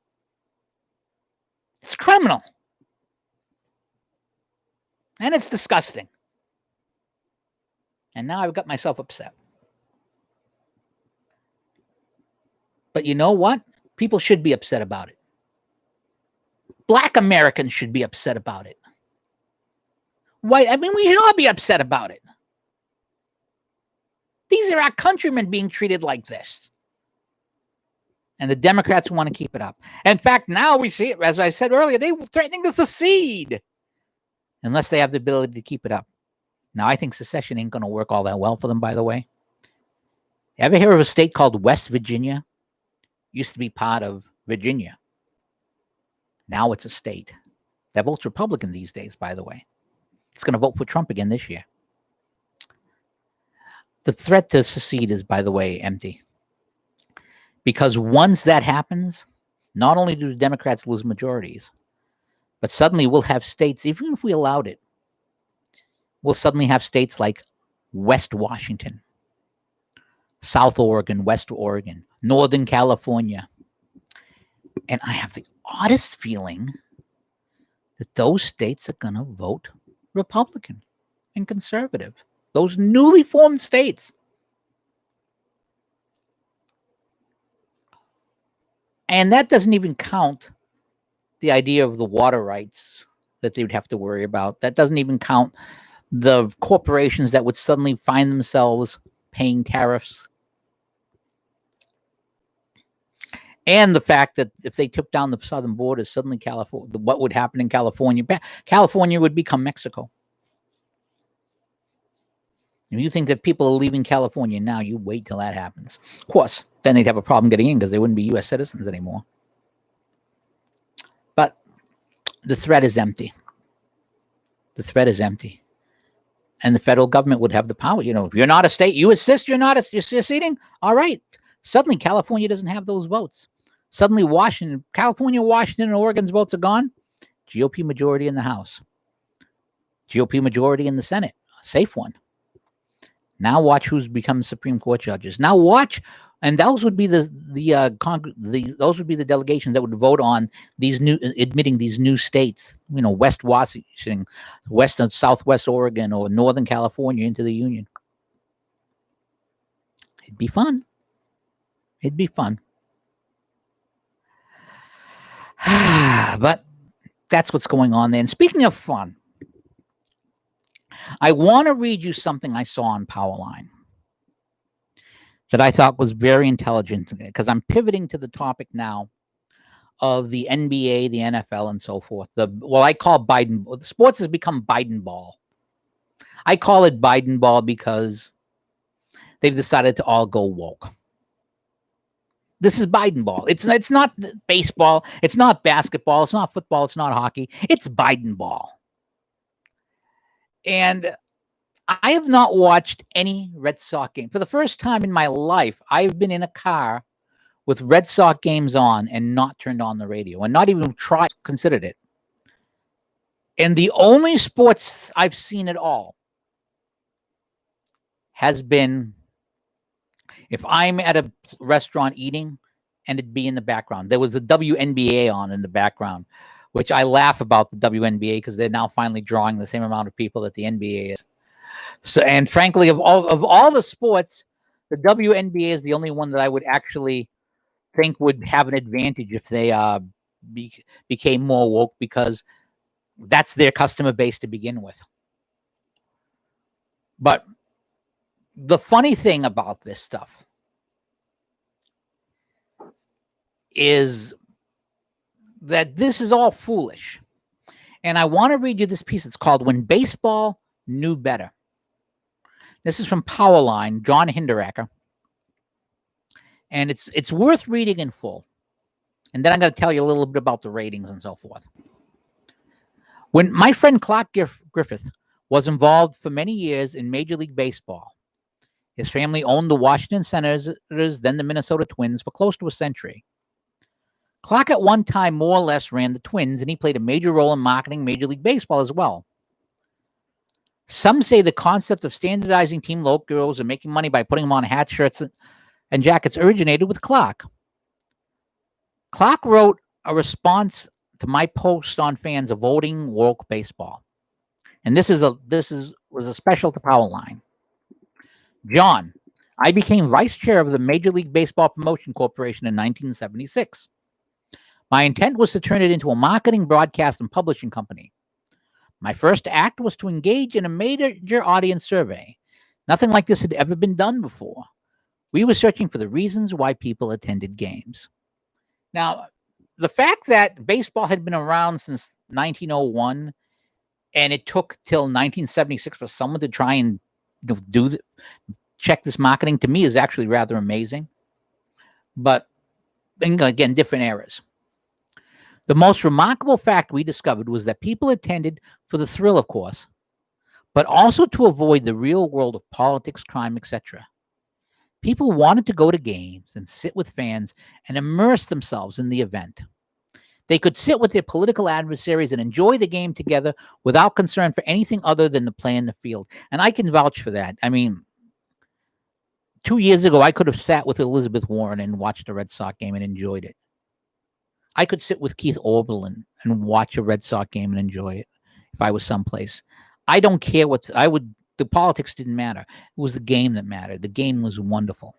It's criminal. And it's disgusting. And now I've got myself upset. But you know what? People should be upset about it. Black Americans should be upset about it. We should all be upset about it. These are our countrymen being treated like this. And the Democrats want to keep it up. In fact, now we see it, as I said earlier, they were threatening to secede unless they have the ability to keep it up. Now, I think secession ain't going to work all that well for them, by the way. You ever hear of a state called West Virginia? Used to be part of Virginia. Now it's a state that votes Republican these days, by the way. It's going to vote for Trump again this year. The threat to secede is, by the way, empty. Because once that happens, not only do the Democrats lose majorities, but suddenly we'll have states, even if we allowed it, we'll suddenly have states like West Washington, South Oregon, West Oregon, Northern California. And I have the oddest feeling that those states are going to vote Republican and conservative. Those newly formed states. And that doesn't even count the idea of the water rights that they would have to worry about. That doesn't even count the corporations that would suddenly find themselves paying tariffs. And the fact that if they took down the southern borders, suddenly California, what would happen in California? California would become Mexico. If you think that people are leaving California now, you wait till that happens. Of course, then they'd have a problem getting in because they wouldn't be U.S. citizens anymore. But the threat is empty. The threat is empty. And the federal government would have the power. You know, if you're not a state, you insist you're seceding? All right. Suddenly, California doesn't have those votes. Suddenly, California, Washington, and Oregon's votes are gone. GOP majority in the House. GOP majority in the Senate. A safe one. Now watch who's become Supreme Court judges. Now watch, and those would be those would be the delegations that would vote on admitting these new states. You know, West Washington, West and Southwest Oregon, or Northern California into the Union. It'd be fun. It'd be fun. But that's what's going on there. And speaking of fun, I want to read you something I saw on Powerline that I thought was very intelligent, because I'm pivoting to the topic now of the NBA, the NFL, and so forth. I call Biden, sports has become Bidenball. I call it Bidenball because they've decided to all go woke. This is Bidenball. It's not baseball. It's not basketball. It's not football. It's not hockey. It's Bidenball. And I have not watched any Red Sox game. For the first time in my life, I've been in a car with Red Sox games on and not turned on the radio and not even considered it. And the only sports I've seen at all has been if I'm at a restaurant eating and it'd be in the background. There was a WNBA on in the background, which I laugh about the WNBA because they're now finally drawing the same amount of people that the NBA is. So, and frankly, of all the sports, the WNBA is the only one that I would actually think would have an advantage if they became more woke, because that's their customer base to begin with. But the funny thing about this stuff is that this is all foolish. And I want to read you this piece. It's called "When Baseball Knew Better." This is from Powerline, John Hinderaker. And it's worth reading in full. And then I'm going to tell you a little bit about the ratings and so forth. When my friend Clark Griffith was involved for many years in Major League Baseball, his family owned the Washington Senators, then the Minnesota Twins, for close to a century. Clark at one time more or less ran the Twins, and he played a major role in marketing Major League Baseball as well. Some say the concept of standardizing team logos and making money by putting them on hats, shirts, and jackets originated with Clark. Clark wrote a response to my post on fans of voting woke baseball. And this was a special to Powerline. John, I became vice chair of the Major League Baseball Promotion Corporation in 1976. My intent was to turn it into a marketing, broadcast, and publishing company. My first act was to engage in a major audience survey. Nothing like this had ever been done before. We were searching for the reasons why people attended games. Now, the fact that baseball had been around since 1901 and it took till 1976 for someone to try and check this marketing, to me, is actually rather amazing. But again, different eras. The most remarkable fact we discovered was that people attended for the thrill, of course, but also to avoid the real world of politics, crime, etc. People wanted to go to games and sit with fans and immerse themselves in the event. They could sit with their political adversaries and enjoy the game together without concern for anything other than the play in the field. And I can vouch for that. I mean, 2 years ago, I could have sat with Elizabeth Warren and watched a Red Sox game and enjoyed it. I could sit with Keith Oberlin and watch a Red Sox game and enjoy it if I was someplace. I don't care the politics didn't matter. It was the game that mattered. The game was wonderful.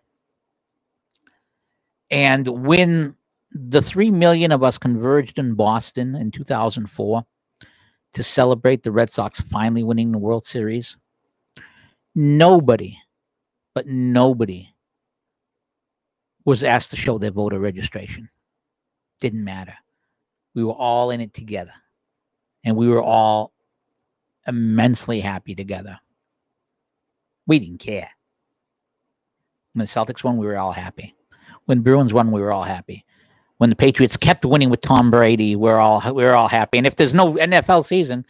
And when the 3 million of us converged in Boston in 2004 to celebrate the Red Sox finally winning the World Series, nobody was asked to show their voter registration. Didn't matter. We were all in it together. And we were all immensely happy together. We didn't care. When the Celtics won, we were all happy. When Bruins won, we were all happy. When the Patriots kept winning with Tom Brady, we were all happy. And if there's no NFL season,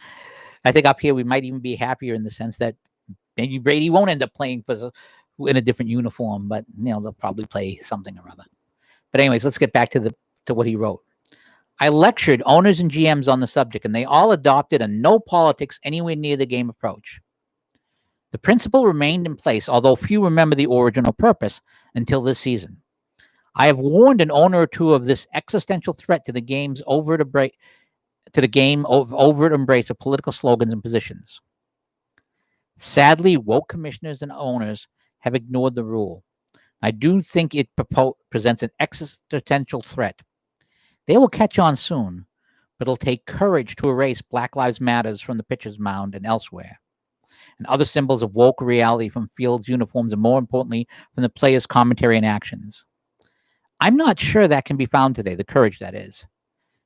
I think up here we might even be happier in the sense that maybe Brady won't end up playing in a different uniform, but they'll probably play something or other. But anyways, let's get back to what he wrote. I lectured owners and GMs on the subject, and they all adopted a no politics anywhere near the game approach. The principle remained in place, although few remember the original purpose until this season. I have warned an owner or two of this existential threat to the game's overt embrace of political slogans and positions. Sadly, woke commissioners and owners have ignored the rule. I do think it presents an existential threat. They will catch on soon, but it'll take courage to erase Black Lives Matters from the pitcher's mound and elsewhere, and other symbols of woke reality from fields, uniforms, and more importantly, from the players' commentary and actions. I'm not sure that can be found today, the courage that is.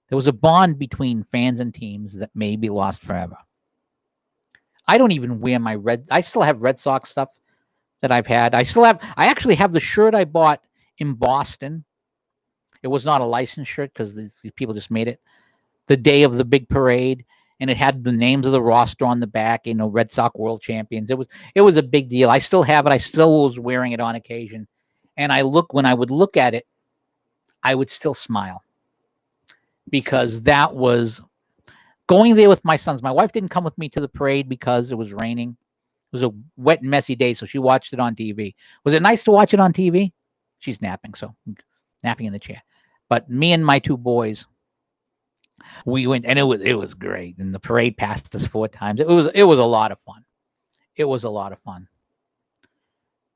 There was a bond between fans and teams that may be lost forever. I don't even wear I still have Red Sox stuff that I've had. I actually have the shirt I bought in Boston. It was not a licensed shirt because these people just made it the day of the big parade, and it had the names of the roster on the back, Red Sox world champions. It was a big deal. I still have it. I still was wearing it on occasion. And when I would look at it, I would still smile because that was going there with my sons. My wife didn't come with me to the parade because it was raining. It was a wet and messy day, so she watched it on TV. Was it nice to watch it on TV? She's napping in the chair. But me and my 2 boys, we went, and it was great. And the parade passed us 4 times. It was a lot of fun. It was a lot of fun.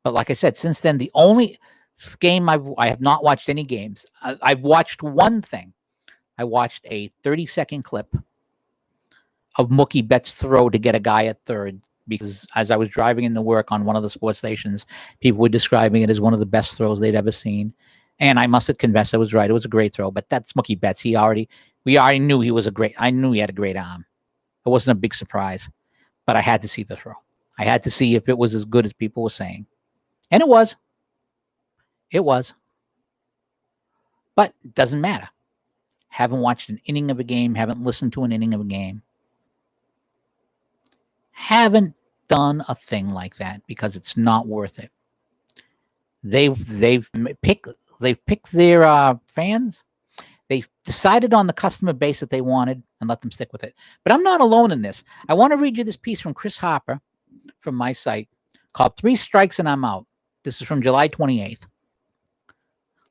But like I said, since then, the only game I have not watched any games. I've watched one thing. I watched a 30-second clip of Mookie Betts' throw to get a guy at third, because as I was driving into work on one of the sports stations, people were describing it as one of the best throws they'd ever seen. And I must have confessed I was right. It was a great throw, but that's Mookie Betts. We already knew I knew he had a great arm. It wasn't a big surprise, but I had to see the throw. I had to see if it was as good as people were saying. And it was. It was. But it doesn't matter. Haven't watched an inning of a game. Haven't listened to an inning of a game. Haven't done a thing like that because it's not worth it. They've picked their fans. They've decided on the customer base that they wanted and let them stick with it. But I'm not alone in this. I want to read you this piece from Chris Harper from my site called 3 Strikes and I'm Out. This is from July 28th.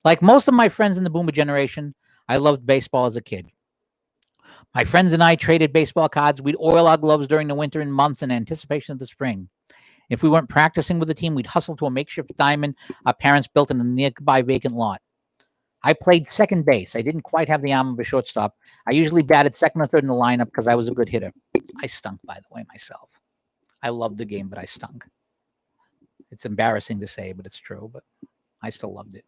Like most of my friends in the boomer generation, I loved baseball as a kid. My friends and I traded baseball cards. We'd oil our gloves during the winter and months in anticipation of the spring. If we weren't practicing with the team, we'd hustle to a makeshift diamond our parents built in a nearby vacant lot. I played second base. I didn't quite have the arm of a shortstop. I usually batted second or third in the lineup because I was a good hitter. I stunk, by the way, myself. I loved the game, but I stunk. It's embarrassing to say, but it's true, but I still loved it.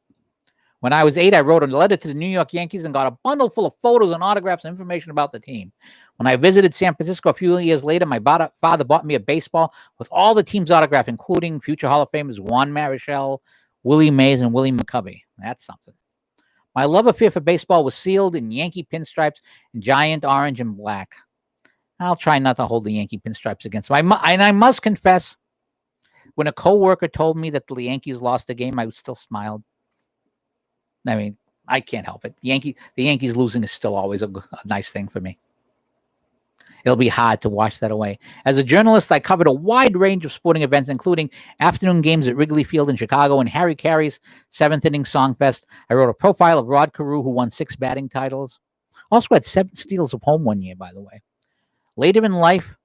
When I was 8, I wrote a letter to the New York Yankees and got a bundle full of photos and autographs and information about the team. When I visited San Francisco a few years later, my father bought me a baseball with all the team's autographs, including future Hall of Famers Juan Marichal, Willie Mays, and Willie McCovey. That's something. My love affair for baseball was sealed in Yankee pinstripes and giant orange and black. I'll try not to hold the Yankee pinstripes against them. And I must confess, when a coworker told me that the Yankees lost a game, I still smiled. I mean, I can't help it. The Yankees losing is still always a nice thing for me. It'll be hard to wash that away. As a journalist, I covered a wide range of sporting events, including afternoon games at Wrigley Field in Chicago and Harry Carey's 7th inning songfest. I wrote a profile of Rod Carew, who won 6 batting titles. Also had 7 steals of home one year, by the way. Later in life,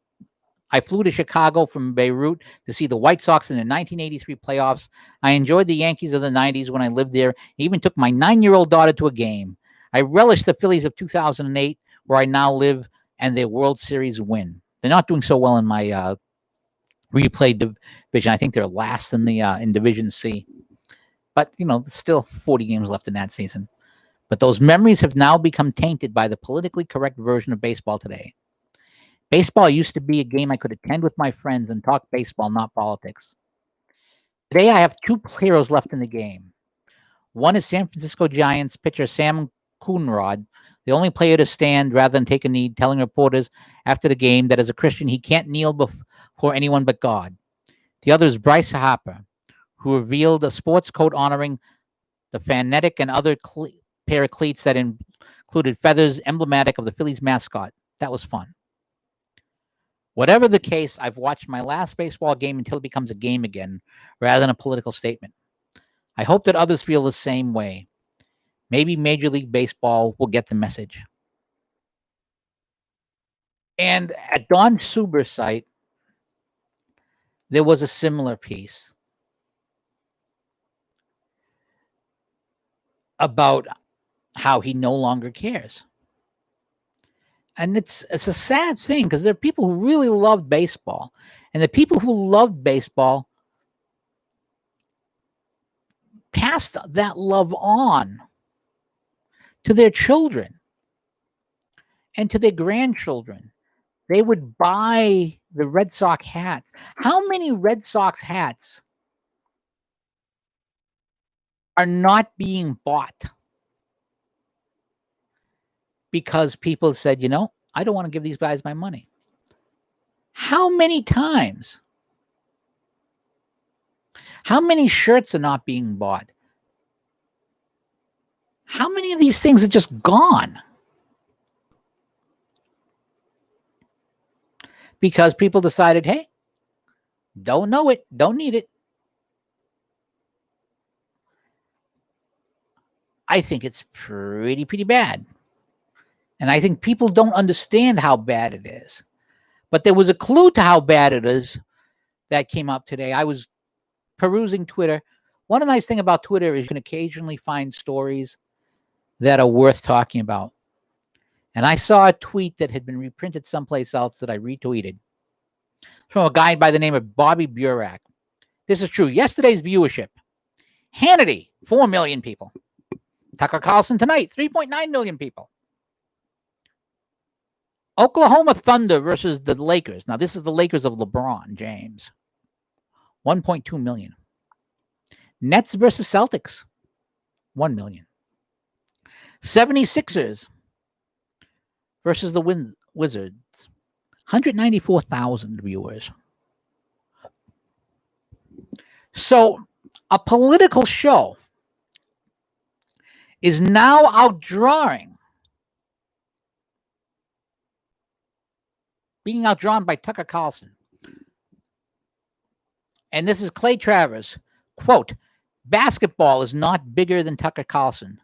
I flew to Chicago from Beirut to see the White Sox in the 1983 playoffs. I enjoyed the Yankees of the 90s when I lived there. I even took my 9-year-old daughter to a game. I relished the Phillies of 2008, where I now live, and their World Series win. They're not doing so well in my replay division. I think they're last in the in Division C. But, there's still 40 games left in that season. But those memories have now become tainted by the politically correct version of baseball today. Baseball used to be a game I could attend with my friends and talk baseball, not politics. Today, I have 2 heroes left in the game. One is San Francisco Giants pitcher Sam Coonrod, the only player to stand rather than take a knee, telling reporters after the game that as a Christian, he can't kneel before anyone but God. The other is Bryce Harper, who revealed a sports coat honoring the Fanatic and other pair of cleats that included feathers emblematic of the Phillies mascot. That was fun. Whatever the case, I've watched my last baseball game until it becomes a game again, rather than a political statement. I hope that others feel the same way. Maybe Major League Baseball will get the message. And at Don Suber's site, there was a similar piece about how he no longer cares. And it's a sad thing because there are people who really love baseball. And the people who love baseball passed that love on to their children and to their grandchildren. They would buy the Red Sox hats. How many Red Sox hats are not being bought because people said, I don't want to give these guys my money? How many times? How many shirts are not being bought? How many of these things are just gone? Because people decided, hey, don't know it, don't need it. I think it's pretty bad. And I think people don't understand how bad it is. But there was a clue to how bad it is that came up today. I was perusing Twitter. One of the nice things about Twitter is you can occasionally find stories that are worth talking about. And I saw a tweet that had been reprinted someplace else that I retweeted from a guy by the name of Bobby Burak. This is true. Yesterday's viewership. Hannity, 4 million people. Tucker Carlson tonight, 3.9 million people. Oklahoma Thunder versus the Lakers. Now, this is the Lakers of LeBron James. 1.2 million. Nets versus Celtics, 1 million. 76ers versus the Wizards, 194,000 viewers. So a political show is now being outdrawn by Tucker Carlson. And this is Clay Travers. Quote, basketball is not bigger than Tucker Carlson.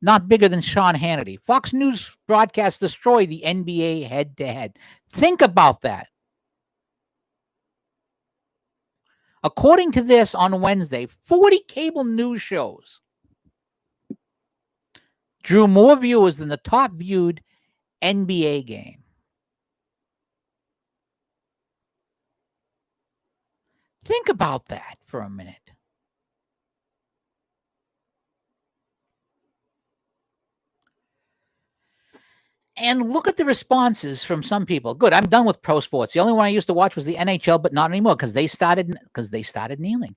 Not bigger than Sean Hannity. Fox News broadcasts destroy the NBA head-to-head. Think about that. According to this, on Wednesday, 40 cable news shows drew more viewers than the top viewed NBA game. Think about that for a minute. And look at the responses from some people. Good, I'm done with pro sports. The only one I used to watch was the NHL, but not anymore because they started kneeling.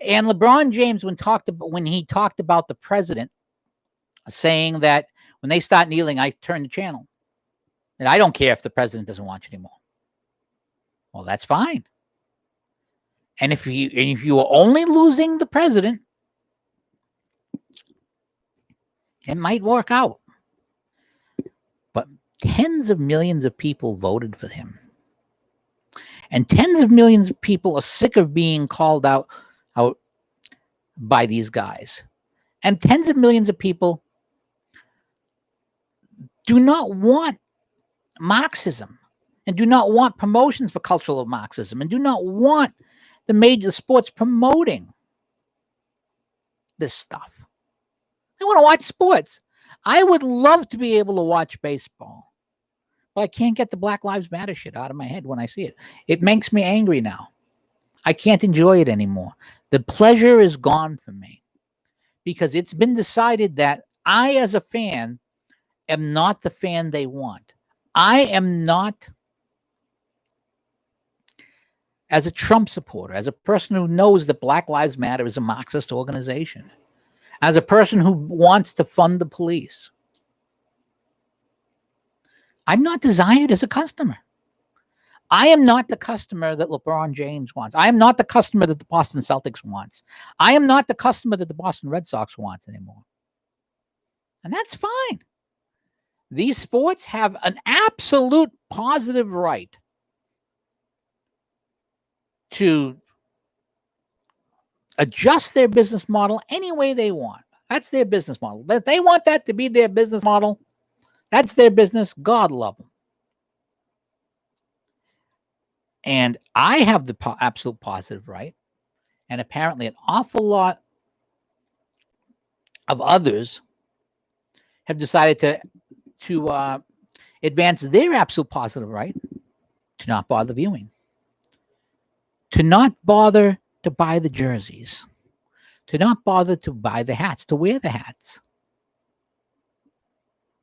And LeBron James, when he talked about the president, saying that when they start kneeling, I turn the channel, and I don't care if the president doesn't watch anymore. Well, that's fine. And if you are only losing the president, it might work out. But tens of millions of people voted for him. And tens of millions of people are sick of being called out by these guys. And tens of millions of people do not want Marxism and do not want promotions for cultural Marxism and do not want the major sports promoting this stuff. They want to watch sports. I would love to be able to watch baseball, but I can't get the Black Lives Matter shit out of my head when I see it. It makes me angry now. I can't enjoy it anymore. The pleasure is gone from me because it's been decided that I, as a fan, am not the fan they want. I am not, as a Trump supporter, as a person who knows that Black Lives Matter is a Marxist organization, as a person who wants to fund the police, I'm not desired as a customer. I am not the customer that LeBron James wants. I am not the customer that the Boston Celtics wants. I am not the customer that the Boston Red Sox wants anymore. And that's fine. These sports have an absolute positive right to adjust their business model any way they want. That's their business model. That they want that to be their business model. That's their business. God love them. And I have the absolute positive right. And apparently an awful lot of others have decided to advance their absolute positive right to not bother viewing, to not bother to buy the jerseys, to not bother to buy the hats, to wear the hats,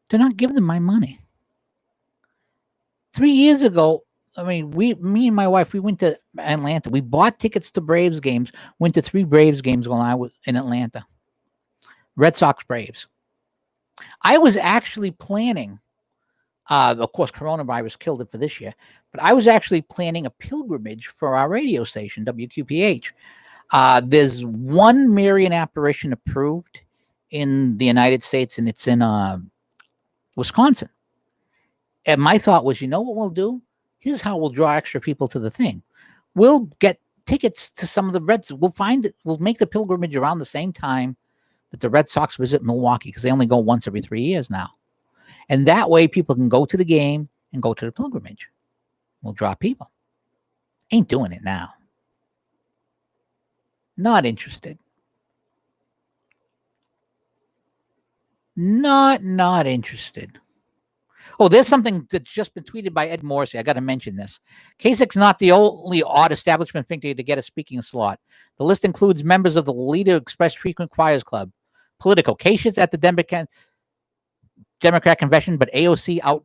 to not give them my money. 3 years ago, I mean, me and my wife, we went to Atlanta. We bought tickets to Braves games, went to 3 Braves games when I was in Atlanta. Red Sox, Braves. I was actually planning, of course, coronavirus killed it for this year, but I was actually planning a pilgrimage for our radio station, WQPH. There's one Marian apparition approved in the United States, and it's in Wisconsin. And my thought was, you know what we'll do? Here's how we'll draw extra people to the thing. We'll get tickets to some of the Reds. We'll make the pilgrimage around the same time that the Red Sox visit Milwaukee, because they only go once every 3 years now. And that way people can go to the game and go to the pilgrimage. We'll draw people. Ain't doing it now. Not interested. Not interested. Oh, there's something that's just been tweeted by Ed Morrissey. I got to mention this. Kasich's not the only odd establishment figure to get a speaking slot. The list includes members of the Leader Express Frequent Flyers Club, Politico. Kasich's at the Democrat convention, but AOC out ?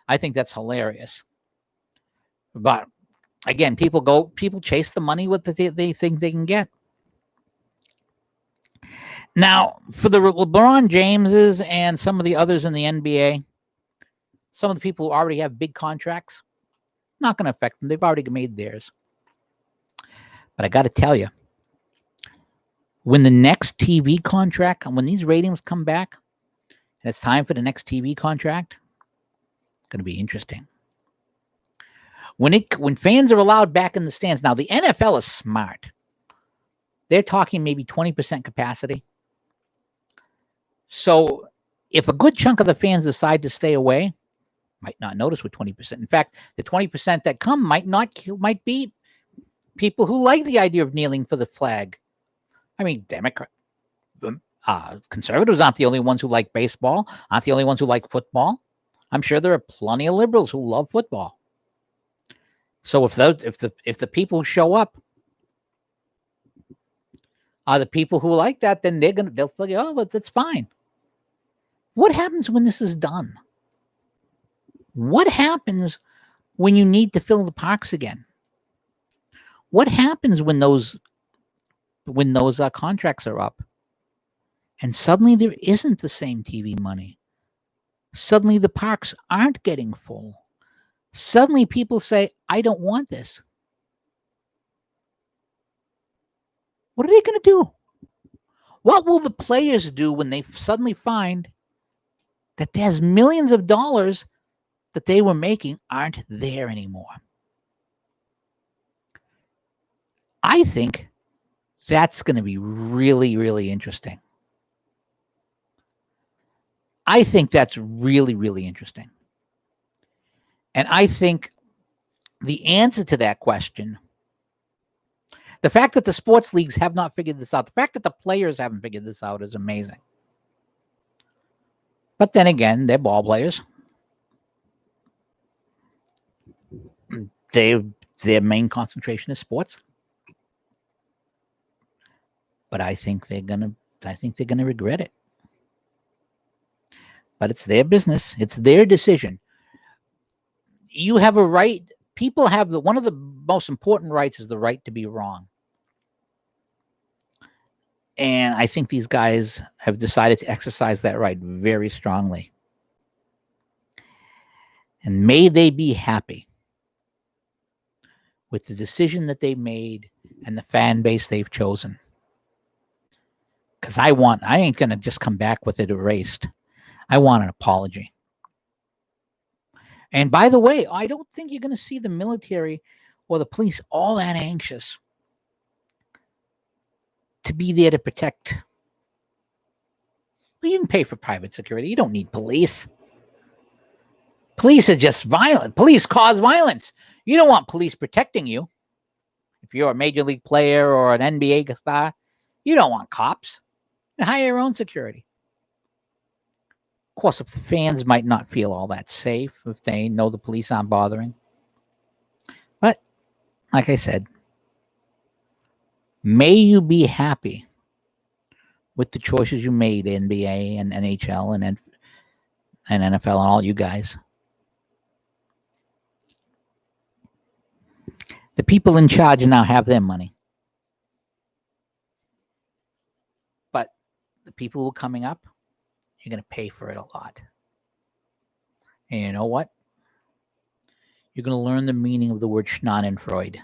I think that's hilarious. But Again, people chase the money what they think they can get. Now, for the LeBron Jameses and some of the others in the NBA, some of the people who already have big contracts, not going to affect them. They've already made theirs. But I got to tell you, when the next TV contract, when these ratings come back, and it's time for the next TV contract, it's going to be interesting. When fans are allowed back in the stands, now the NFL is smart. They're talking maybe 20% capacity. So if a good chunk of the fans decide to stay away, might not notice with 20%. In fact, the 20% that come might be people who like the idea of kneeling for the flag. I mean, conservatives aren't the only ones who like baseball, aren't the only ones who like football. I'm sure there are plenty of liberals who love football. So if the people who show up are the people who like that, then they'll figure, oh, but that's fine. What happens when this is done? What happens when you need to fill the parks again? What happens when those contracts are up? And suddenly there isn't the same TV money. Suddenly the parks aren't getting full. Suddenly people say, I don't want this. What are they going to do? What will the players do when they suddenly find that there's millions of dollars that they were making aren't there anymore? I think that's going to be really, really interesting. I think that's really, really interesting. And I think the answer to that question, the fact that the sports leagues have not figured this out, the fact that the players haven't figured this out is amazing. But then again, they're ball players. Their main concentration is sports. But I think they're gonna regret it. But it's their business. It's their decision. You have a right. People have one of the most important rights is the right to be wrong. And I think these guys have decided to exercise that right very strongly. And may they be happy with the decision that they made and the fan base they've chosen. Because I ain't going to just come back with it erased. I want an apology. And by the way, I don't think you're going to see the military or the police all that anxious to be there to protect. Well, you can pay for private security. You don't need police. Police are just violent. Police cause violence. You don't want police protecting you. If you're a major league player or an NBA star, you don't want cops. You hire your own security. Of course, if the fans might not feel all that safe, if they know the police aren't bothering. But, like I said, may you be happy with the choices you made, NBA and NHL and NFL and all you guys. The people in charge now have their money. But the people who are coming up, you're going to pay for it a lot. And you know what? You're going to learn the meaning of the word Schadenfreude.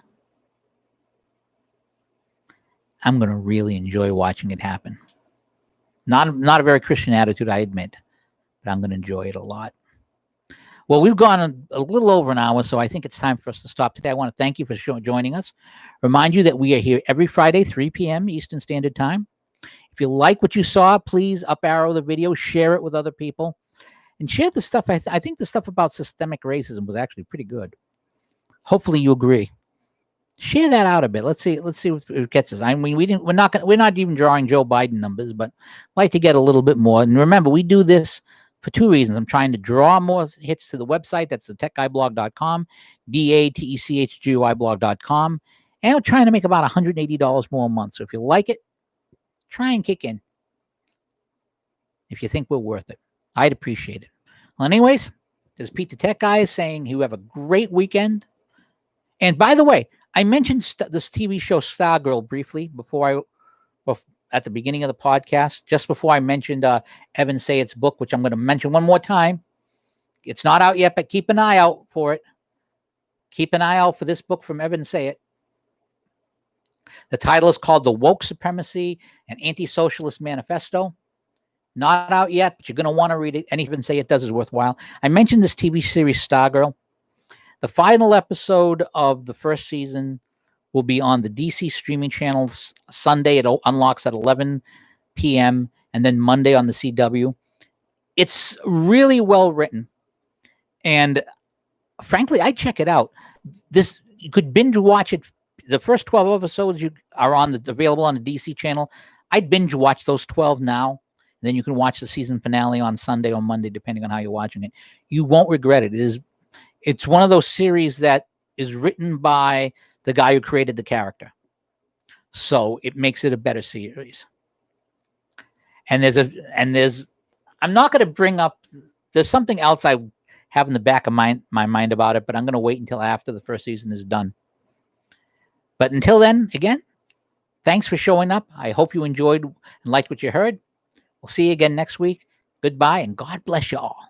I'm going to really enjoy watching it happen. Not a very Christian attitude, I admit, but I'm going to enjoy it a lot. Well, we've gone a little over an hour, so I think it's time for us to stop today. I want to thank you for joining us. Remind you that we are here every Friday, 3 p.m. Eastern Standard Time. If you like what you saw, please up arrow the video, share it with other people, and share the stuff. I think the stuff about systemic racism was actually pretty good. Hopefully, you agree. Share that out a bit. Let's see what it gets us. I mean, we're not even drawing Joe Biden numbers, but I'd like to get a little bit more. And remember, we do this for two reasons. I'm trying to draw more hits to the website. That's the DaTechGuyblog.com, DaTechGuy blog.com, and we're trying to make about $180 more a month. So if you like it, try and kick in. If you think we're worth it, I'd appreciate it. Well, anyways, this is Pete the Tech Guy saying you have a great weekend. And by the way, I mentioned this TV show Stargirl briefly at the beginning of the podcast, just before I mentioned Evan Sayet's book, which I'm going to mention one more time. It's not out yet, but keep an eye out for it. Keep an eye out for this book from Evan Sayet. The title is called The Woke Supremacy and Anti-Socialist Manifesto. Not out yet, but you're going to want to read it. Anything Evan Sayet does is worthwhile. I mentioned this TV series, Stargirl. The final episode of the first season will be on the DC streaming channels Sunday. It unlocks at 11 p.m. and then Monday on the CW. It's really well written. And frankly, I check it out. You could binge watch it. The first 12 episodes are available on the DC channel. I'd binge watch those 12 now. Then you can watch the season finale on Sunday or Monday, depending on how you're watching it. You won't regret it. It's one of those series that is written by the guy who created the character. So it makes it a better series. And I'm not going to bring up, there's something else I have in the back of my mind about it, but I'm going to wait until after the first season is done. But until then, again, thanks for showing up. I hope you enjoyed and liked what you heard. We'll see you again next week. Goodbye, and God bless you all.